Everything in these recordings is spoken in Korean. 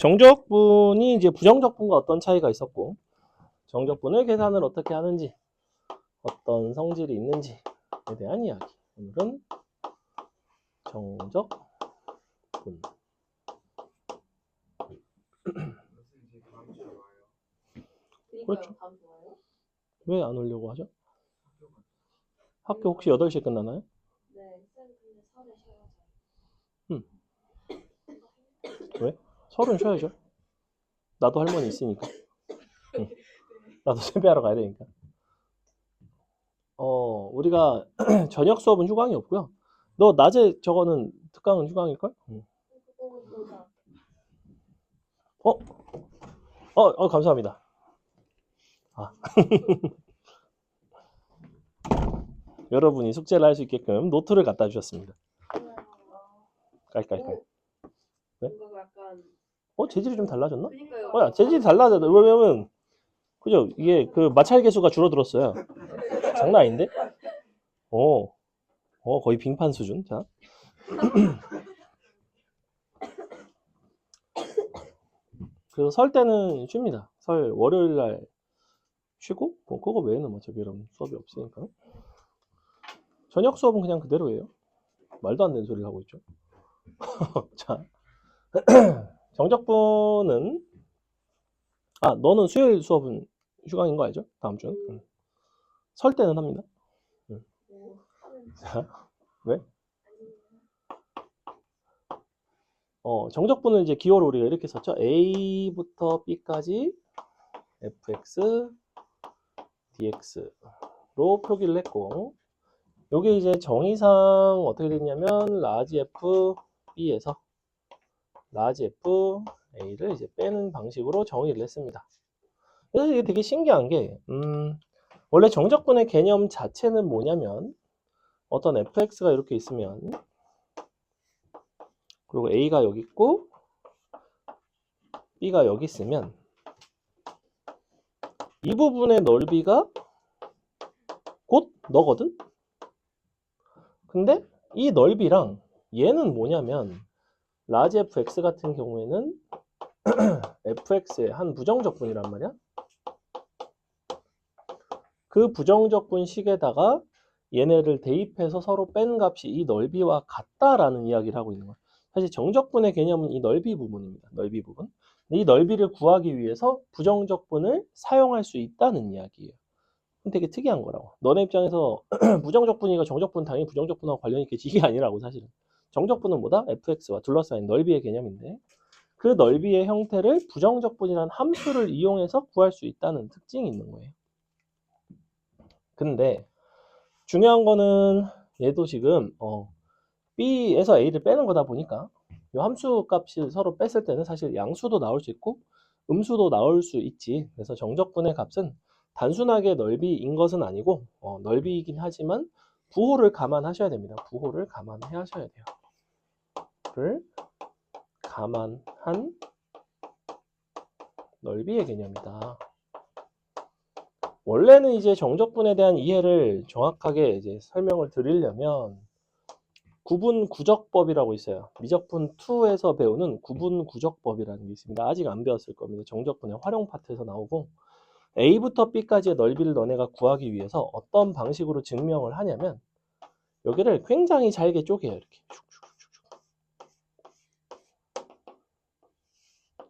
정적분이 이제 부정적분과 어떤 차이가 있었고, 정적분의 계산을 어떻게 하는지, 어떤 성질이 있는지에 대한 이야기. 오늘은 정적분. 그렇죠. 왜 안 오려고 하죠? 학교 혹시 8시에 끝나나요? 네, 쌤 근데 설에 쉬어야죠. 왜? 설은 쉬어야죠. 나도 할머니 있으니까. 응. 나도 세배하러 가야 되니까. 우리가 저녁 수업은 휴강이 없고요. 너 낮에 저거는 특강은 휴강일걸? 응. 감사합니다. 아. 여러분이 숙제를 할 수 있게끔 노트를 갖다 주셨습니다. 깔깔깔. 왜? 이거 약간 재질이 좀 달라졌나? 그러니까요. 재질이 달라졌네. 왜냐면 그죠? 이게 그 마찰 개수가 줄어들었어요. 장난 아닌데? 거의 빙판 수준. 자. 그래서 설 때는 쉽니다. 설 월요일 날 쉬고, 그거 외에는 어차피 이런 수업이 없으니까. 저녁 수업은 그냥 그대로예요. 말도 안 되는 소리를 하고 있죠. 자, 정적분은 너는 수요일 수업은 휴강인 거 알죠? 다음 주는. 설 때는 합니다. 자, 왜? 정적분을 이제 기호로 우리가 이렇게 썼죠. A부터 B까지 fx, dx로 표기를 했고, 요게 이제 정의상 어떻게 됐냐면 라지 f b에서 라지 f a를 이제 빼는 방식으로 정의를 했습니다. 그래서 이게 되게 신기한 게 원래 정적분의 개념 자체는 뭐냐면 어떤 fx가 이렇게 있으면 그리고 a가 여기 있고 b가 여기 있으면 이 부분의 넓이가 곧 너거든? 근데 이 넓이랑 얘는 뭐냐면 라지 fx 같은 경우에는 fx의 한 부정적분이란 말이야. 그 부정적분 식에다가 얘네를 대입해서 서로 뺀 값이 이 넓이와 같다라는 이야기를 하고 있는 거야. 사실 정적분의 개념은 이 넓이 부분입니다. 넓이 부분. 이 넓이를 구하기 위해서 부정적분을 사용할 수 있다는 이야기예요. 되게 특이한 거라고. 너네 입장에서 부정적분이가 정적분 당연히 부정적분하고 관련이 있겠지. 이게 아니라고 사실은. 정적분은 뭐다? fx와 둘러싸인 넓이의 개념인데 그 넓이의 형태를 부정적분이라는 함수를 이용해서 구할 수 있다는 특징이 있는 거예요. 근데 중요한 거는 얘도 지금 B에서 A를 빼는 거다 보니까 이 함수 값을 서로 뺐을 때는 사실 양수도 나올 수 있고 음수도 나올 수 있지. 그래서 정적분의 값은 단순하게 넓이인 것은 아니고 넓이이긴 하지만 부호를 감안하셔야 됩니다. 부호를 감안해 하셔야 돼요. 를 감안한 넓이의 개념이다. 원래는 이제 정적분에 대한 이해를 정확하게 이제 설명을 드리려면 구분 구적법이라고 있어요. 미적분 2에서 배우는 구분 구적법이라는 게 있습니다. 아직 안 배웠을 겁니다. 정적분의 활용 파트에서 나오고 A부터 B까지의 넓이를 너네가 구하기 위해서 어떤 방식으로 증명을 하냐면 여기를 굉장히 잘게 쪼개요. 이렇게.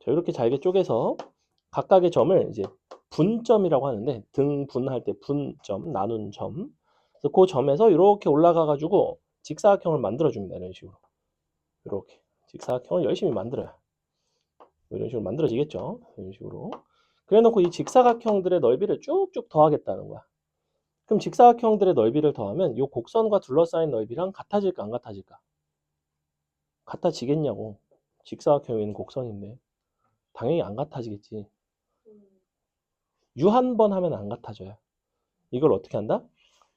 자, 이렇게 잘게 쪼개서 각각의 점을 이제 분점이라고 하는데 등분할 때 분점, 나눈 점. 그래서 그 점에서 이렇게 올라가 가지고 직사각형을 만들어 줍니다. 이런 식으로. 이렇게 직사각형을 열심히 만들어요. 이런 식으로 만들어지겠죠. 이런 식으로. 그래 놓고 이 직사각형들의 넓이를 쭉쭉 더하겠다는 거야. 그럼 직사각형들의 넓이를 더하면 이 곡선과 둘러싸인 넓이랑 같아질까 안 같아질까? 같아지겠냐고. 직사각형에는 곡선인데 당연히 안 같아지겠지. 유 한 번 하면 안 같아져요. 이걸 어떻게 한다?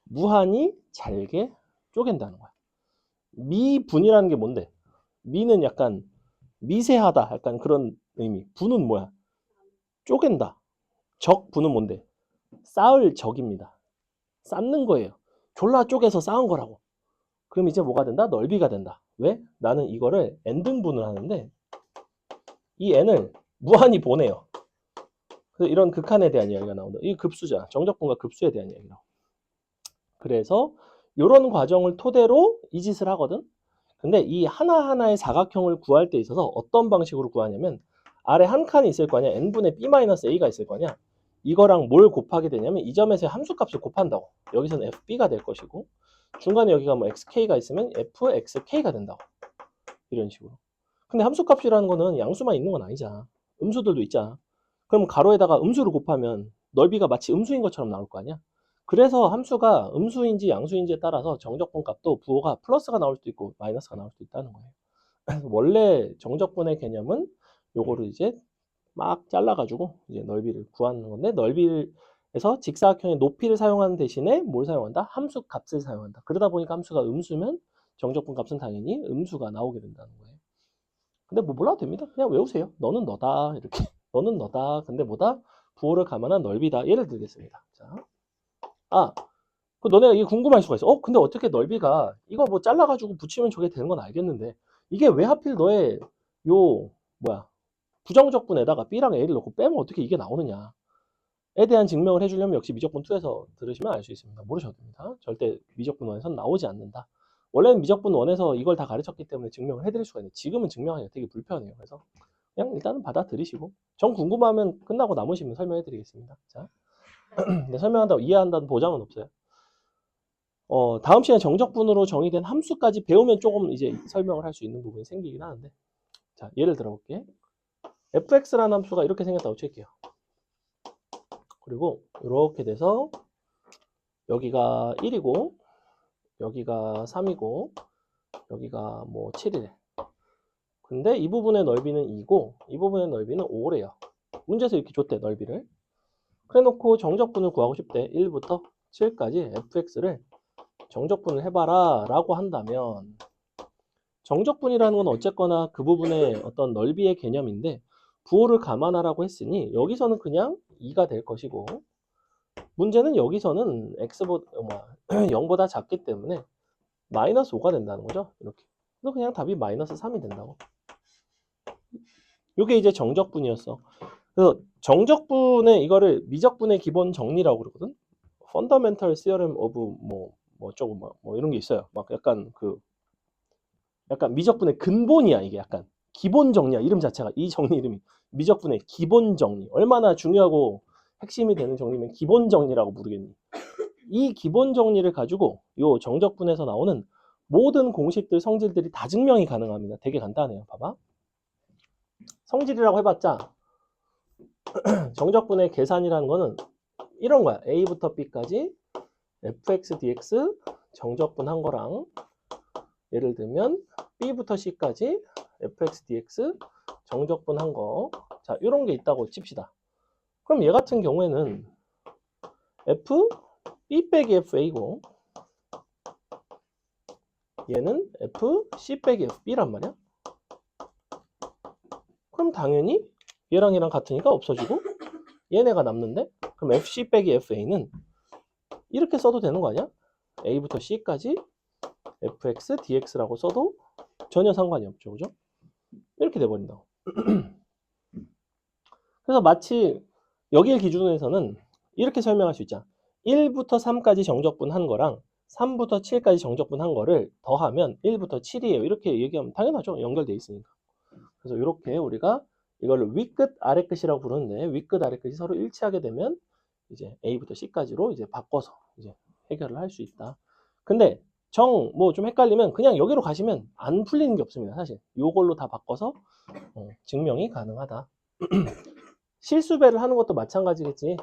무한히 잘게 쪼갠다는 거야. 미분이라는 게 뭔데? 미는 약간 미세하다, 약간 그런 의미. 분은 뭐야? 쪼갠다. 적, 분은 뭔데? 쌓을 적입니다. 쌓는 거예요. 졸라 쪼개서 쌓은 거라고. 그럼 이제 뭐가 된다? 넓이가 된다. 왜? 나는 이거를 n등분을 하는데 이 n을 무한히 보내요. 그래서 이런 극한에 대한 이야기가 나온다. 이 급수잖아. 정적분과 급수에 대한 이야기라고. 그래서 이런 과정을 토대로 이 짓을 하거든. 근데 이 하나하나의 사각형을 구할 때 있어서 어떤 방식으로 구하냐면 아래 한 칸이 있을 거 아니야. n분의 b-a가 있을 거 아니야. 이거랑 뭘 곱하게 되냐면 이 점에서의 함수값을 곱한다고. 여기서는 fb가 될 것이고 중간에 여기가 뭐 xk가 있으면 fxk가 된다고. 이런 식으로. 근데 함수값이라는 거는 양수만 있는 건 아니잖아. 음수들도 있잖아. 그럼 가로에다가 음수를 곱하면 넓이가 마치 음수인 것처럼 나올 거 아니야. 그래서 함수가 음수인지 양수인지에 따라서 정적분 값도 부호가 플러스가 나올 수도 있고 마이너스가 나올 수도 있다는 거예요. 원래 정적분의 개념은 요거를 이제 막 잘라가지고 이제 넓이를 구하는 건데 넓이에서 직사각형의 높이를 사용하는 대신에 뭘 사용한다? 함수 값을 사용한다. 그러다 보니까 함수가 음수면 정적분 값은 당연히 음수가 나오게 된다는 거예요. 근데 뭐 몰라도 됩니다. 그냥 외우세요. 너는 너다 이렇게 너는 너다. 근데 뭐다? 부호를 감안한 넓이다. 예를 들겠습니다. 자, 그 너네가 이게 궁금할 수가 있어. 근데 어떻게 넓이가 이거 뭐 잘라가지고 붙이면 저게 되는 건 알겠는데 이게 왜 하필 너의 요 뭐야 부정적분에다가 b랑 a를 넣고 빼면 어떻게 이게 나오느냐에 대한 증명을 해주려면 역시 미적분 2에서 들으시면 알 수 있습니다. 모르셔도 됩니다. 절대 미적분 1에서는 나오지 않는다. 원래는 미적분 1에서 이걸 다 가르쳤기 때문에 증명을 해드릴 수가 있는데 지금은 증명하기가 되게 불편해요. 그래서 그냥 일단은 받아들이시고 정 궁금하면 끝나고 남으시면 설명해드리겠습니다. 자, 근데 설명한다고 이해한다는 보장은 없어요. 다음 시간에 정적분으로 정의된 함수까지 배우면 조금 이제 설명을 할 수 있는 부분이 생기긴 하는데 자, 예를 들어볼게. fx라는 함수가 이렇게 생겼다고 칠게요. 그리고 이렇게 돼서 여기가 1이고 여기가 3이고 여기가 뭐 7이래. 근데 이 부분의 넓이는 2고 이 부분의 넓이는 5래요. 문제에서 이렇게 줬대 넓이를. 그래 놓고 정적분을 구하고 싶대. 1부터 7까지 fx를 정적분을 해봐라 라고 한다면 정적분이라는 건 어쨌거나 그 부분의 어떤 넓이의 개념인데 부호를 감안하라고 했으니 여기서는 그냥 2가 될 것이고 문제는 여기서는 x보다 0보다 작기 때문에 마이너스 5가 된다는 거죠. 이렇게. 그래서 그냥 답이 마이너스 3이 된다고. 이게 이제 정적분이었어. 그래서 정적분의 이거를 미적분의 기본 정리라고 그러거든. Fundamental Theorem of 뭐 어쩌고 뭐 이런 게 있어요. 막 약간 미적분의 근본이야 이게 약간 기본 정리야 이름 자체가 이 정리 이름이 미적분의 기본 정리 얼마나 중요하고 핵심이 되는 정리면 기본 정리라고 부르겠니? 이 기본 정리를 가지고 요 정적분에서 나오는 모든 공식들 성질들이 다 증명이 가능합니다. 되게 간단해요. 봐봐. 성질이라고 해봤자 정적분의 계산이라는 거는 이런 거야. a부터 b까지 fx dx 정적분 한 거랑 예를 들면 b부터 c까지 fx dx 정적분 한 거. 자, 이런 게 있다고 칩시다. 그럼 얘 같은 경우에는 f b 빼기 fa고 얘는 f c 빼기 fb란 말이야. 그럼 당연히 얘랑 얘랑 같으니까 없어지고 얘네가 남는데 그럼 fc 빼기 fa는 이렇게 써도 되는 거 아니야? a부터 c까지 fx dx라고 써도 전혀 상관이 없죠. 그죠? 이렇게 돼버린다고. 그래서 마치 여기를 기준으로 해서는 이렇게 설명할 수 있잖아. 1부터 3까지 정적분 한 거랑 3부터 7까지 정적분 한 거를 더하면 1부터 7이에요. 이렇게 얘기하면 당연하죠. 연결돼 있으니까. 그래서 이렇게 우리가 이걸 윗끝 아래끝이라고 부르는데 윗끝 아래끝이 서로 일치하게 되면 이제 A부터 C까지로 이제 바꿔서 이제 해결을 할 수 있다. 근데 뭐 좀 헷갈리면 그냥 여기로 가시면 안 풀리는 게 없습니다. 사실 요걸로 다 바꿔서 증명이 가능하다. 실수배를 하는 것도 마찬가지겠지.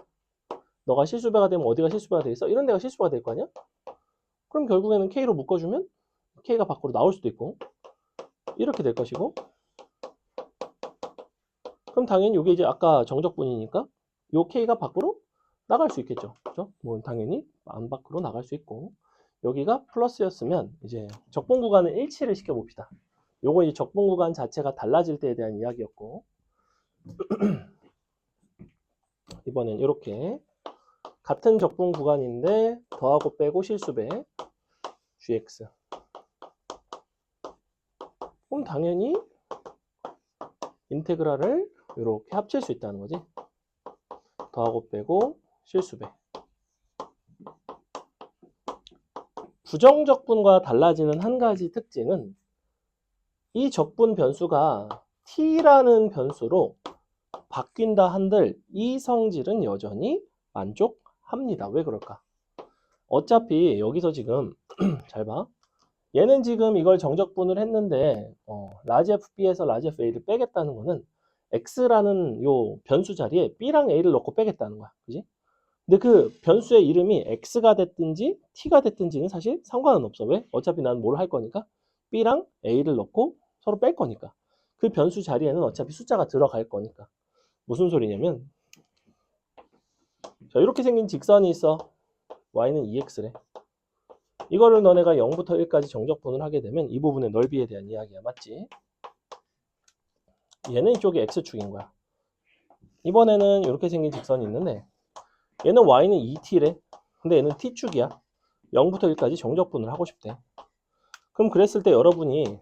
너가 실수배가 되면 어디가 실수배가 돼 있어? 이런 데가 실수가 될 거 아니야? 그럼 결국에는 K로 묶어주면 K가 밖으로 나올 수도 있고 이렇게 될 것이고 그럼 당연히 이게 이제 아까 정적분이니까 요 K가 밖으로 나갈 수 있겠죠. 그죠? 뭐 당연히 안 밖으로 나갈 수 있고 여기가 플러스였으면 이제 적분 구간을 일치를 시켜봅시다. 요거 이제 적분 구간 자체가 달라질 때에 대한 이야기였고 이번엔 이렇게 같은 적분 구간인데 더하고 빼고 실수배 gx 그럼 당연히 인테그랄을 이렇게 합칠 수 있다는 거지. 더하고 빼고 실수배. 부정적분과 달라지는 한 가지 특징은 이 적분 변수가 t라는 변수로 바뀐다 한들 이 성질은 여전히 만족합니다. 왜 그럴까? 어차피 여기서 지금 잘 봐. 얘는 지금 이걸 정적분을 했는데 라지 FB에서 라지 FA를 빼겠다는 거는 x라는 요 변수 자리에 b랑 a를 넣고 빼겠다는 거야. 그지? 근데 그 변수의 이름이 x가 됐든지 t가 됐든지는 사실 상관은 없어. 왜? 어차피 난 뭘 할 거니까 b랑 a를 넣고 서로 뺄 거니까. 그 변수 자리에는 어차피 숫자가 들어갈 거니까. 무슨 소리냐면 자, 이렇게 생긴 직선이 있어. y는 2x래. 이거를 너네가 0부터 1까지 정적분을 하게 되면 이 부분의 넓이에 대한 이야기야. 맞지? 얘는 이쪽이 x축인 거야. 이번에는 이렇게 생긴 직선이 있는데 얘는 y는 2t래. 근데 얘는 t축이야. 0부터 1까지 정적분을 하고 싶대. 그럼 그랬을 때 여러분이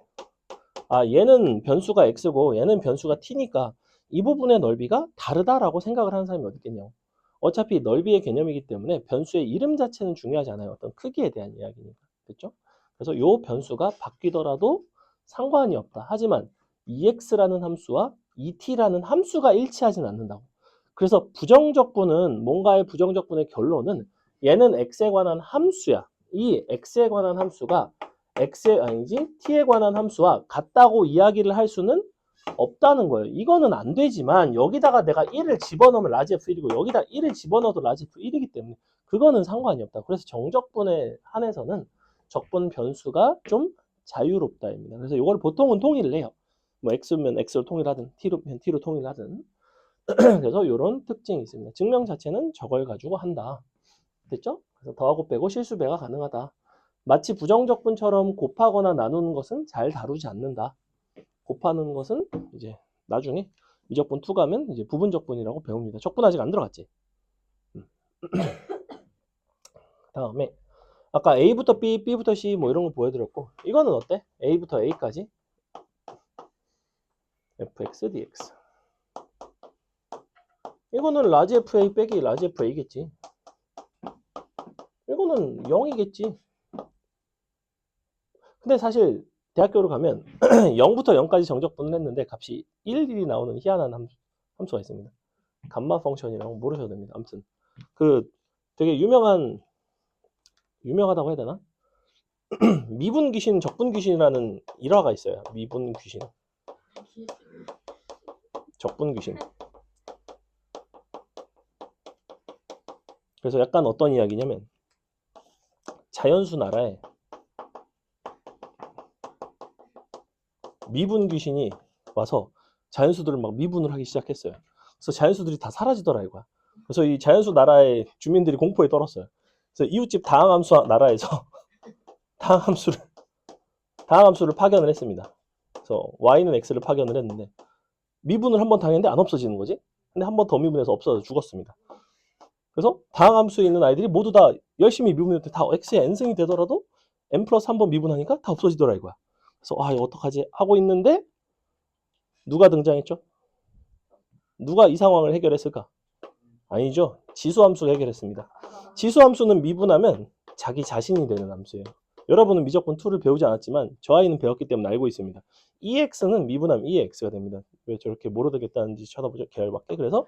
얘는 변수가 x고 얘는 변수가 t니까 이 부분의 넓이가 다르다라고 생각을 하는 사람이 어디 있겠냐고. 어차피 넓이의 개념이기 때문에 변수의 이름 자체는 중요하지 않아요. 어떤 크기에 대한 이야기니까. 됐죠? 그래서 이 변수가 바뀌더라도 상관이 없다. 하지만 ex라는 함수와 et라는 함수가 일치하진 않는다고. 그래서 부정적분은 뭔가의 부정적분의 결론은 얘는 x에 관한 함수야. 이 x에 관한 함수가 t에 관한 함수와 같다고 이야기를 할 수는 없다는 거예요. 이거는 안 되지만 여기다가 내가 1을 집어넣으면 라지 F1이고 여기다 1을 집어넣어도 라지 F1이기 때문에 그거는 상관이 없다. 그래서 정적분에 한해서는 적분 변수가 좀 자유롭다입니다. 그래서 이걸 보통은 통일을 해요. 뭐 x면 x로 통일하든 t면 t로 통일하든 그래서 이런 특징이 있습니다. 증명 자체는 저걸 가지고 한다. 됐죠? 그래서 더하고 빼고 실수배가 가능하다. 마치 부정적분처럼 곱하거나 나누는 것은 잘 다루지 않는다. 곱하는 것은 이제 나중에 미적분 2 가면 이제 부분적분이라고 배웁니다. 적분 아직 안 들어갔지? 다음에 아까 A부터 B, B부터 C 뭐 이런 거 보여드렸고 이거는 어때? A부터 A까지 fx dx 이거는 라지 FA 빼기 라지 FA겠지. 이거는 0이겠지. 근데 사실 대학교로 가면 0부터 0까지 정적분을 했는데 값이 1, 1이 나오는 희한한 함수가 있습니다. 감마 펑션이라고 모르셔도 됩니다. 아무튼 그 되게 유명하다고 해야 되나? 미분 귀신, 적분 귀신이라는 일화가 있어요. 미분 귀신, 적분 귀신. 그래서 약간 어떤 이야기냐면 자연수 나라에 미분 귀신이 와서 자연수들을 막 미분을 하기 시작했어요. 그래서 자연수들이 다 사라지더라 이거야. 그래서 이 자연수 나라의 주민들이 공포에 떨었어요. 그래서 이웃집 다항함수 나라에서 다항함수를 파견을 했습니다. 그래서 y는 x를 파견을 했는데 미분을 한 번 당했는데 안 없어지는 거지. 근데 한 번 더 미분해서 없어져 죽었습니다. 그래서 다항함수에 있는 아이들이 모두 다 열심히 미분했을 때 다 x의 n승이 되더라도 n 플러스 한 번 미분하니까 다 없어지더라 이거야. 그래서 이거 어떡하지 하고 있는데 누가 등장했죠? 누가 이 상황을 해결했을까? 아니죠. 지수함수가 해결했습니다. 지수함수는 미분하면 자기 자신이 되는 함수예요. 여러분은 미적분 2를 배우지 않았지만 저 아이는 배웠기 때문에 알고 있습니다. EX는 미분하면 EX가 됩니다. 왜 저렇게 모르겠다는지 쳐다보죠. 계열밖에. 그래서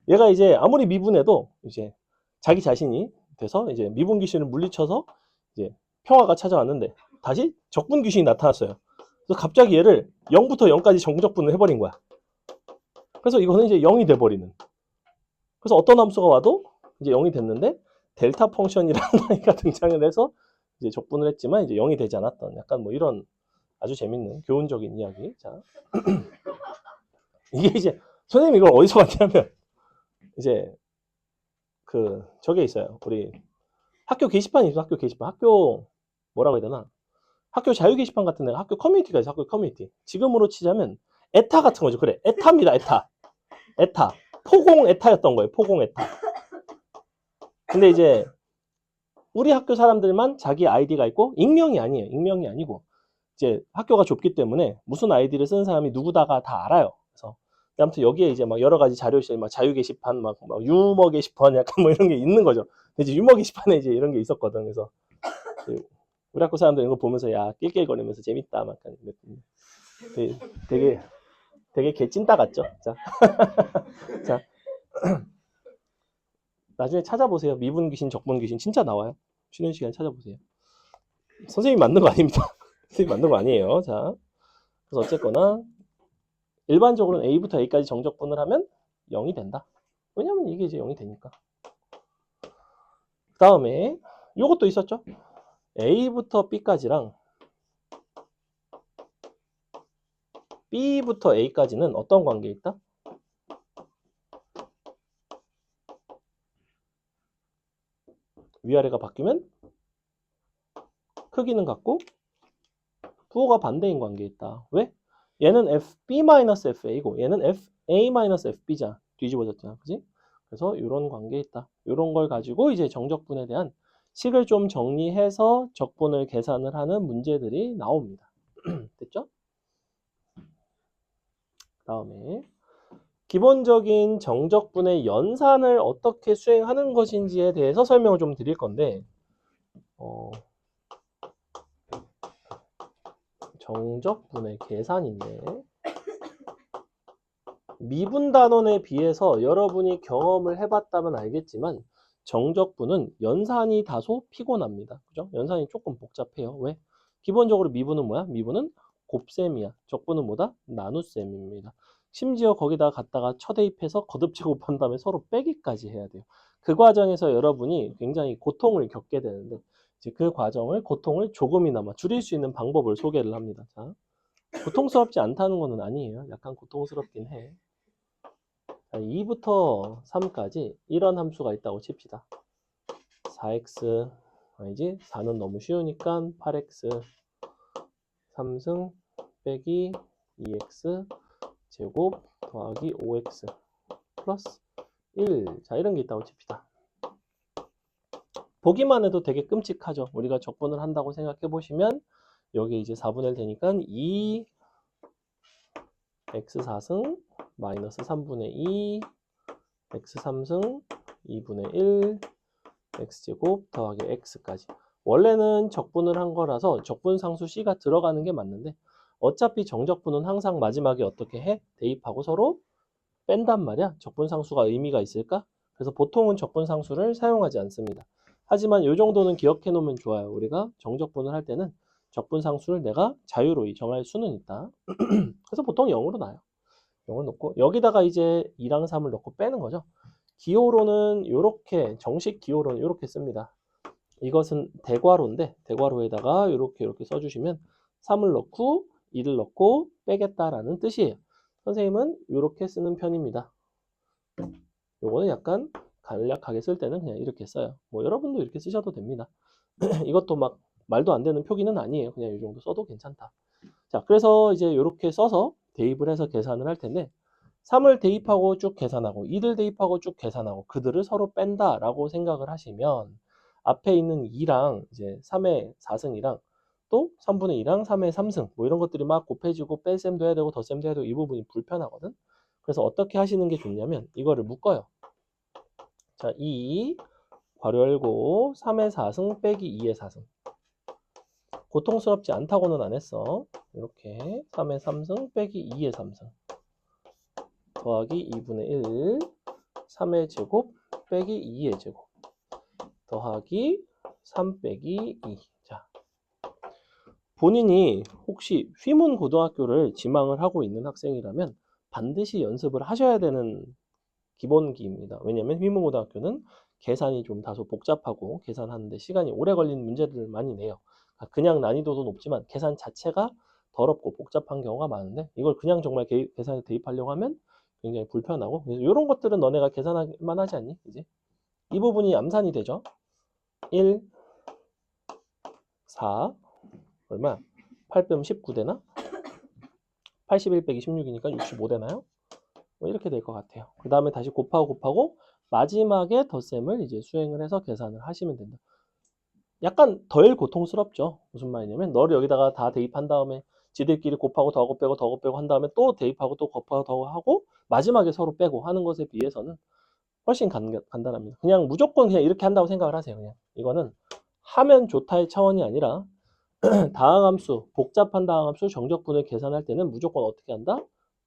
얘가 이제 아무리 미분해도 이제 자기 자신이 돼서 이제 미분 귀신을 물리쳐서 이제 평화가 찾아왔는데 다시 적분 귀신이 나타났어요. 그래서 갑자기 얘를 0부터 0까지 정적분을 해버린 거야. 그래서 이거는 이제 0이 돼버리는. 그래서 어떤 함수가 와도 이제 0이 됐는데 델타 펑션이라는 아이가 등장을 해서 이제 적분을 했지만 이제 0이 되지 않았던 약간 뭐 이런 아주 재밌는 교훈적인 이야기. 자, 이게 이제 선생님이 이걸 어디서 봤냐면 이제 그 저게 있어요. 우리 학교 게시판이 있어. 학교 게시판. 학교 뭐라고 해야 되나? 학교 자유 게시판 같은 데 학교 커뮤니티가 있어. 학교 커뮤니티. 지금으로 치자면 에타 같은 거죠. 그래. 에타입니다. 에타. 에타. 포공 에타였던 거예요. 포공 에타. 근데 이제 우리 학교 사람들만 자기 아이디가 있고 익명이 아니에요. 익명이 아니고 이제 학교가 좁기 때문에 무슨 아이디를 쓰는 사람이 누구다가 다 알아요. 그래서 아무튼 여기에 이제 막 여러 가지 자료실, 막 자유 게시판, 막 유머 게시판 약간 뭐 이런 게 있는 거죠. 이제 유머 게시판에 이제 이런 게 있었거든. 그래서 우리 학교 사람들 이거 보면서 야 낄낄거리면서 재밌다 막 되게 되게, 되게 개찐따 같죠. 자, 자 나중에 찾아보세요. 미분 귀신, 적분 귀신 진짜 나와요. 쉬는 시간에 찾아보세요. 선생님이 만든 거 아닙니다. 선생님이 만든 거 아니에요. 자, 그래서 어쨌거나 일반적으로는 A부터 A까지 정적분을 하면 0이 된다. 왜냐면 이게 이제 0이 되니까. 그 다음에 요것도 있었죠. A부터 B까지랑 B부터 A까지는 어떤 관계에 있다? 위아래가 바뀌면 크기는 같고 부호가 반대인 관계에 있다. 왜? 얘는 FB-FA고 얘는 FA-FB잖아. 뒤집어졌잖아. 그지? 그래서 이런 관계에 있다. 이런 걸 가지고 이제 정적분에 대한 식을 좀 정리해서 적분을 계산을 하는 문제들이 나옵니다. 됐죠? 다음에 기본적인 정적분의 연산을 어떻게 수행하는 것인지에 대해서 설명을 좀 드릴 건데 정적분의 계산인데 미분 단원에 비해서 여러분이 경험을 해봤다면 알겠지만 정적분은 연산이 다소 피곤합니다. 그죠? 연산이 조금 복잡해요. 왜? 기본적으로 미분은 뭐야? 미분은 곱셈이야. 적분은 뭐다? 나눗셈입니다. 심지어 거기다 갖다가 쳐대입해서 거듭 제곱한 다음에 서로 빼기까지 해야 돼요. 그 과정에서 여러분이 굉장히 고통을 겪게 되는데 이제 그 과정을 고통을 조금이나마 줄일 수 있는 방법을 소개를 합니다. 자, 고통스럽지 않다는 것은 아니에요. 약간 고통스럽긴 해. 2부터 3까지 이런 함수가 있다고 칩시다. 4x 아니지? 4는 너무 쉬우니까 8x 3승 빼기 2x 제곱 더하기 5x 플러스 1. 자, 이런 게 있다고 칩시다. 보기만 해도 되게 끔찍하죠. 우리가 적분을 한다고 생각해 보시면 여기 이제 4분의 1 되니까 2 x 4승 마이너스 3분의 2 x 3승 2분의 1 x제곱 더하기 x까지. 원래는 적분을 한 거라서 적분상수 c가 들어가는 게 맞는데 어차피 정적분은 항상 마지막에 어떻게 해? 대입하고 서로 뺀단 말이야. 적분상수가 의미가 있을까? 그래서 보통은 적분상수를 사용하지 않습니다. 하지만 이 정도는 기억해 놓으면 좋아요. 우리가 정적분을 할 때는 적분상수를 내가 자유로이 정할 수는 있다. 그래서 보통 0으로 나요. 0을 놓고 여기다가 이제 2랑 3을 넣고 빼는 거죠. 기호로는 이렇게 정식 기호로는 이렇게 씁니다. 이것은 대괄호인데 대괄호에다가 이렇게 써주시면 3을 넣고 2를 넣고 빼겠다라는 뜻이에요. 선생님은 이렇게 쓰는 편입니다. 요거는 약간 간략하게 쓸 때는 그냥 이렇게 써요. 뭐 여러분도 이렇게 쓰셔도 됩니다. 이것도 막 말도 안 되는 표기는 아니에요. 그냥 이 정도 써도 괜찮다. 자, 그래서 이제 이렇게 써서 대입을 해서 계산을 할 텐데 3을 대입하고 쭉 계산하고 2를 대입하고 쭉 계산하고 그들을 서로 뺀다라고 생각을 하시면 앞에 있는 2랑 이제 3의 4승이랑 또 3분의 2랑 3의 3승 뭐 이런 것들이 막 곱해지고 뺄셈도 해야 되고 덧셈도 해야 되고 이 부분이 불편하거든. 그래서 어떻게 하시는 게 좋냐면 이거를 묶어요. 자, 2 괄호 열고 3의 4승 빼기 2의 4승. 고통스럽지 않다고는 안 했어. 이렇게 3의 3승 빼기 2의 3승 더하기 2분의 1 3의 제곱 빼기 2의 제곱 더하기 3 빼기 2. 자, 본인이 혹시 휘문고등학교를 지망을 하고 있는 학생이라면 반드시 연습을 하셔야 되는 기본기입니다. 왜냐하면 휘문고등학교는 계산이 좀 다소 복잡하고 계산하는데 시간이 오래 걸리는 문제들을 많이 내요. 그냥 난이도도 높지만 계산 자체가 더럽고 복잡한 경우가 많은데 이걸 그냥 정말 계산에 대입하려고 하면 굉장히 불편하고 그래서 이런 것들은 너네가 계산할만 하지 않니? 이제 이 부분이 암산이 되죠. 1, 4 얼마? 8 빼면 19 되나? 81 빼기 16이니까 65 되나요? 뭐 이렇게 될 것 같아요. 그 다음에 다시 곱하고 마지막에 덧셈을 이제 수행을 해서 계산을 하시면 된다. 약간 덜 고통스럽죠. 무슨 말이냐면 너를 여기다가 다 대입한 다음에 지들끼리 곱하고 더하고 빼고 더하고 빼고 한 다음에 또 대입하고 또 곱하고 더하고 하고 마지막에 서로 빼고 하는 것에 비해서는 훨씬 간단합니다. 그냥 무조건 그냥 이렇게 한다고 생각을 하세요. 그냥 이거는 하면 좋다의 차원이 아니라 다항함수, 복잡한 다항함수 정적분을 계산할 때는 무조건 어떻게 한다?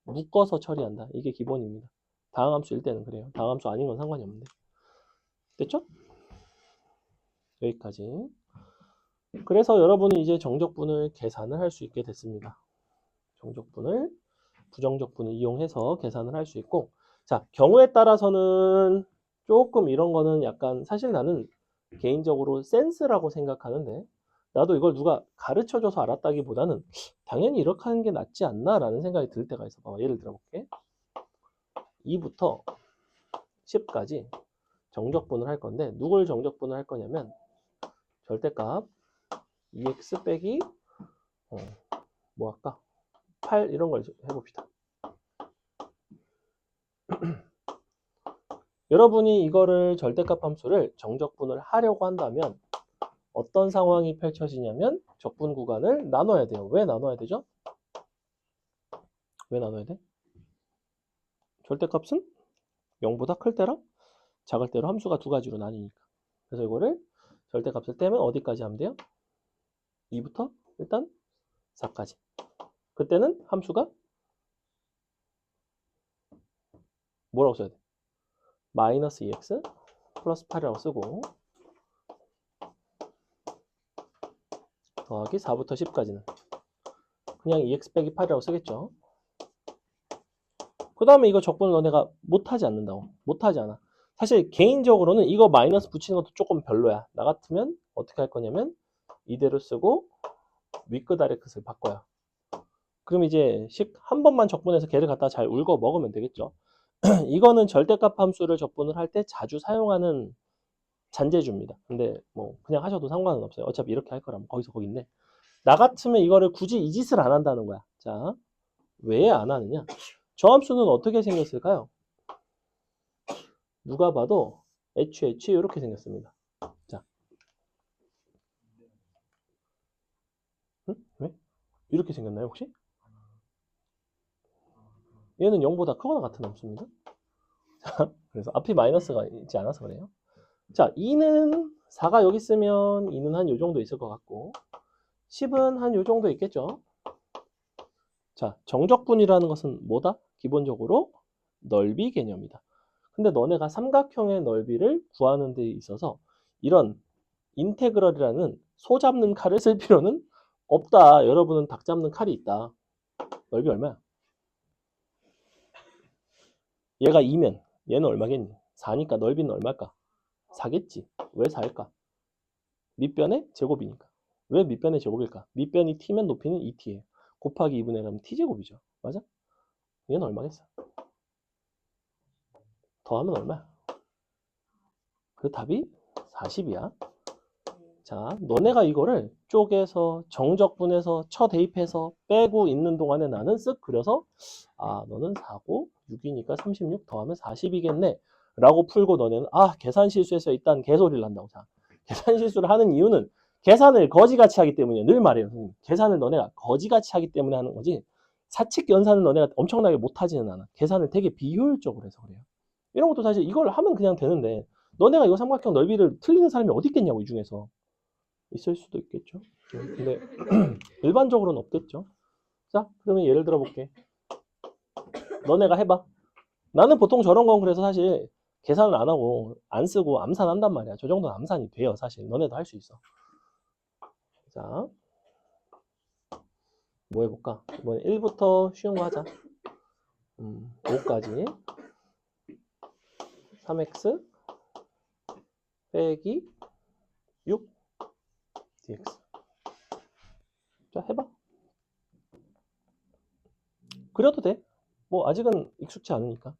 묶어서 처리한다. 이게 기본입니다. 다항함수일 때는 그래요. 다항함수 아닌 건 상관이 없는데. 됐죠? 여기까지. 그래서 여러분은 이제 정적분을 계산을 할 수 있게 됐습니다. 정적분을, 부정적분을 이용해서 계산을 할 수 있고, 자, 경우에 따라서는 조금 이런 거는 약간 사실 나는 개인적으로 센스라고 생각하는데, 나도 이걸 누가 가르쳐줘서 알았다기보다는 당연히 이렇게 하는 게 낫지 않나라는 생각이 들 때가 있어. 봐봐, 예를 들어볼게. 2부터 10까지 정적분을 할 건데, 누굴 정적분을 할 거냐면 절대값 2x 빼기 뭐 할까? 8 이런 걸 해봅시다. 여러분이 이거를 절대값 함수를 정적분을 하려고 한다면 어떤 상황이 펼쳐지냐면 적분 구간을 나눠야 돼요. 왜 나눠야 되죠? 왜 나눠야 돼? 절대값은 0보다 클 때랑 작을 때로 함수가 두 가지로 나뉘니까. 그래서 이거를 절대값을 떼면 어디까지 하면 돼요? 2부터 일단 4까지. 그때는 함수가 뭐라고 써야 돼? 마이너스 2x 플러스 8이라고 쓰고 더하기 4부터 10까지는 그냥 2x 빼기 8이라고 쓰겠죠. 그 다음에 이거 적분을 너네가 못하지 않는다고. 못하지 않아. 사실 개인적으로는 이거 마이너스 붙이는 것도 조금 별로야. 나 같으면 어떻게 할 거냐면 이대로 쓰고 윗끝 아래 끝을 바꿔요. 그럼 이제 한 번만 적분해서 걔를 갖다 잘 울고 먹으면 되겠죠. 이거는 절대값 함수를 적분을 할 때 자주 사용하는 잔재주입니다. 근데 뭐 그냥 하셔도 상관은 없어요. 어차피 이렇게 할 거라면 거기서 거긴데 나 같으면 이거를 굳이 이 짓을 안 한다는 거야. 자, 왜 안 하느냐? 저 함수는 어떻게 생겼을까요? 누가 봐도 HH 이렇게 생겼습니다. 자, 응? 왜? 이렇게 생겼나요 혹시? 얘는 0보다 크거나 같은 함수입니다. 자, 그래서 앞이 마이너스가 있지 않아서 그래요. 자, 2는 4가 여기 있으면 2는 한 요 정도 있을 것 같고 10은 한 요 정도 있겠죠. 자, 정적분이라는 것은 뭐다? 기본적으로 넓이 개념이다. 근데 너네가 삼각형의 넓이를 구하는 데 있어서 이런 인테그럴이라는 소 잡는 칼을 쓸 필요는 없다. 여러분은 닭 잡는 칼이 있다. 넓이 얼마야? 얘가 2면 얘는 얼마겠니? 4니까 넓이는 얼마일까? 4겠지. 왜 4일까? 밑변의 제곱이니까. 왜 밑변의 제곱일까? 밑변이 t면 높이는 2t예요. 곱하기 2분의 1 하면 t제곱이죠. 맞아? 얘는 얼마겠어? 더하면 얼마야? 그 답이 40이야. 자, 너네가 이거를 쪼개서 정적분해서 쳐 대입해서 빼고 있는 동안에 나는 쓱 그려서 아, 너는 4고 6이니까 36 더하면 40이겠네 라고 풀고 너네는 아, 계산 실수해서 일단 개소리를 한다고. 자, 계산 실수를 하는 이유는 계산을 거지같이 하기 때문이에요. 늘 말해요. 선생님. 계산을 너네가 거지같이 하기 때문에 하는 거지 사칙 연산은 너네가 엄청나게 못하지는 않아. 계산을 되게 비효율적으로 해서 그래요. 이런 것도 사실 이걸 하면 그냥 되는데 너네가 이거 삼각형 넓이를 틀리는 사람이 어디 있겠냐고 이 중에서. 있을 수도 있겠죠. 근데 일반적으로는 없겠죠. 자, 그러면 예를 들어 볼게. 너네가 해봐. 나는 보통 저런 건 그래서 사실 계산을 안 하고 안 쓰고 암산한단 말이야. 저 정도는 암산이 돼요. 사실 너네도 할 수 있어. 자, 뭐 해볼까? 이번에 1부터 쉬운 거 하자. 5까지 3x 빼기 6 dx. 자, 해봐. 그려도 돼. 뭐 아직은 익숙치 않으니까.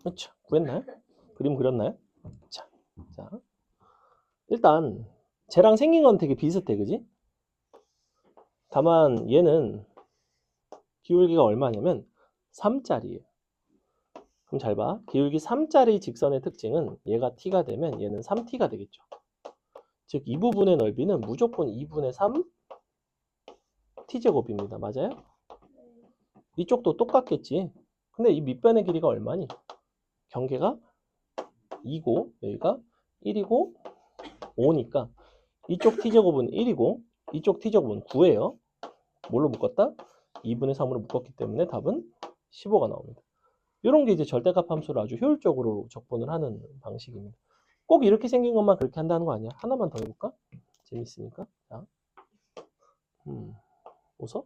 그렇죠. 구했나요? 그림 그렸나요? 자, 일단 쟤랑 생긴 건 되게 비슷해, 그지? 다만 얘는 기울기가 얼마냐면 3짜리예요. 그럼 잘 봐. 기울기 3짜리 직선의 특징은 얘가 t가 되면 얘는 3t가 되겠죠. 즉 이 부분의 넓이는 무조건 2분의 3 t제곱입니다. 맞아요? 이쪽도 똑같겠지. 근데 이 밑변의 길이가 얼마니? 경계가 2고 여기가 1이고 5니까 이쪽 t제곱은 1이고 이쪽 t제곱은 9예요. 뭘로 묶었다? 2분의 3으로 묶었기 때문에 답은 15가 나옵니다. 이런 게 이제 절대값 함수를 아주 효율적으로 적분을 하는 방식입니다. 꼭 이렇게 생긴 것만 그렇게 한다는 거 아니야. 하나만 더 해볼까? 재밌으니까. 자, 웃어?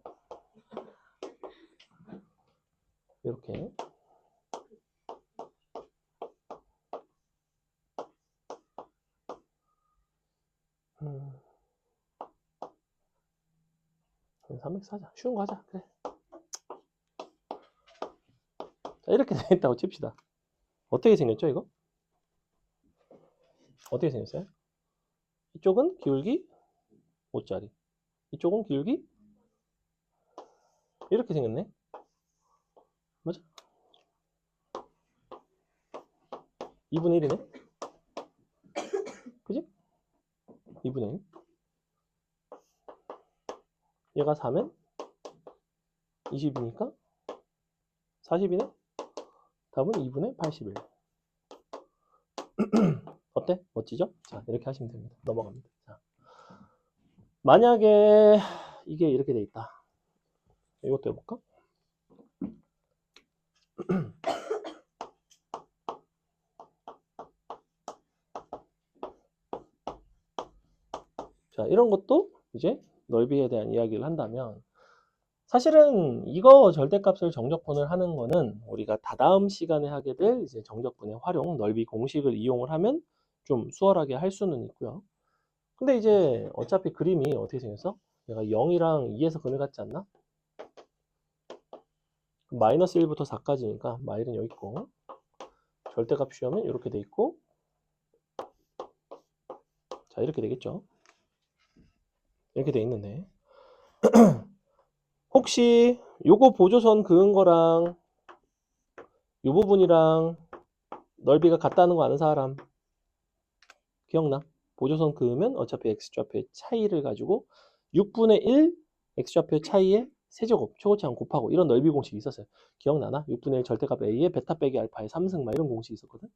이렇게. 음. 300 사자. 쉬운 거 하자. 그래. 자, 이렇게 되겠다고 칩시다. 어떻게 생겼죠, 이거? 어떻게 생겼어요? 이쪽은 기울기 5짜리. 이쪽은 기울기 이렇게 생겼네. 맞아? 2분의 1이네. 그지? 2분의 1. 얘가 4면 20이니까 40이네. 답은 2분의 81. 어때? 멋지죠? 자, 이렇게 하시면 됩니다. 넘어갑니다. 자, 만약에 이게 이렇게 돼 있다. 이것도 해볼까? 자, 이런 것도 이제 넓이에 대한 이야기를 한다면 사실은 이거 절대값을 정적분을 하는 거는 우리가 다다음 시간에 하게 될 이제 정적분의 활용, 넓이 공식을 이용을 하면 좀 수월하게 할 수는 있고요. 근데 이제 어차피 그림이 어떻게 생겼어? 얘가 0이랑 2에서 근을 갖지 않나? 마이너스 1부터 4까지니까 마일은 여기 있고 절대값 취하면 이렇게 돼 있고 자 이렇게 되겠죠. 이렇게 돼 있는데 혹시 요거 보조선 그은 거랑 요 부분이랑 넓이가 같다는 거 아는 사람 기억나? 보조선 그으면 어차피 x좌표의 차이를 가지고 6분의 1 x좌표의 차이의 세제곱 최고차항 곱하고 이런 넓이 공식이 있었어요. 기억나나? 6분의 1 절대값 a에 베타 빼기 알파의 3승 막 이런 공식이 있었거든.